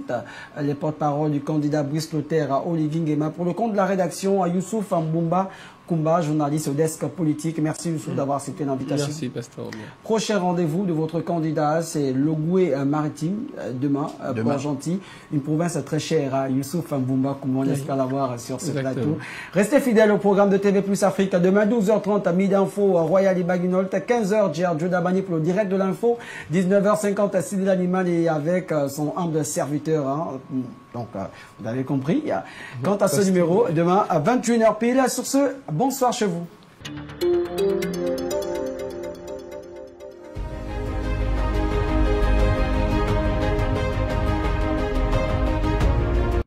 les porte-parole du candidat Brice Clotaire Oligui Nguema. Pour le compte de la rédaction, Youssouf Mboumba Koumba, journaliste au desk politique. Merci Youssouf d'avoir accepté l'invitation. Merci Pasteur. Prochain rendez-vous de votre candidat, c'est l'Ogoué maritime, demain, Port-Gentil, une province très chère à Youssouf Mboumba Koumba. On espère l'avoir sur ce plateau. Restez fidèles au programme de TV Plus Afrique. Demain 12h30 à Midi Info, Royal et Baguinol, 15h, Gérard Djodabani pour le direct de l'info, 19h50 à Sidi Animal et avec son humble serviteur. Hein. Donc, vous avez compris. Quant à ce numéro, demain à 21h pile. Sur ce, bonsoir chez vous.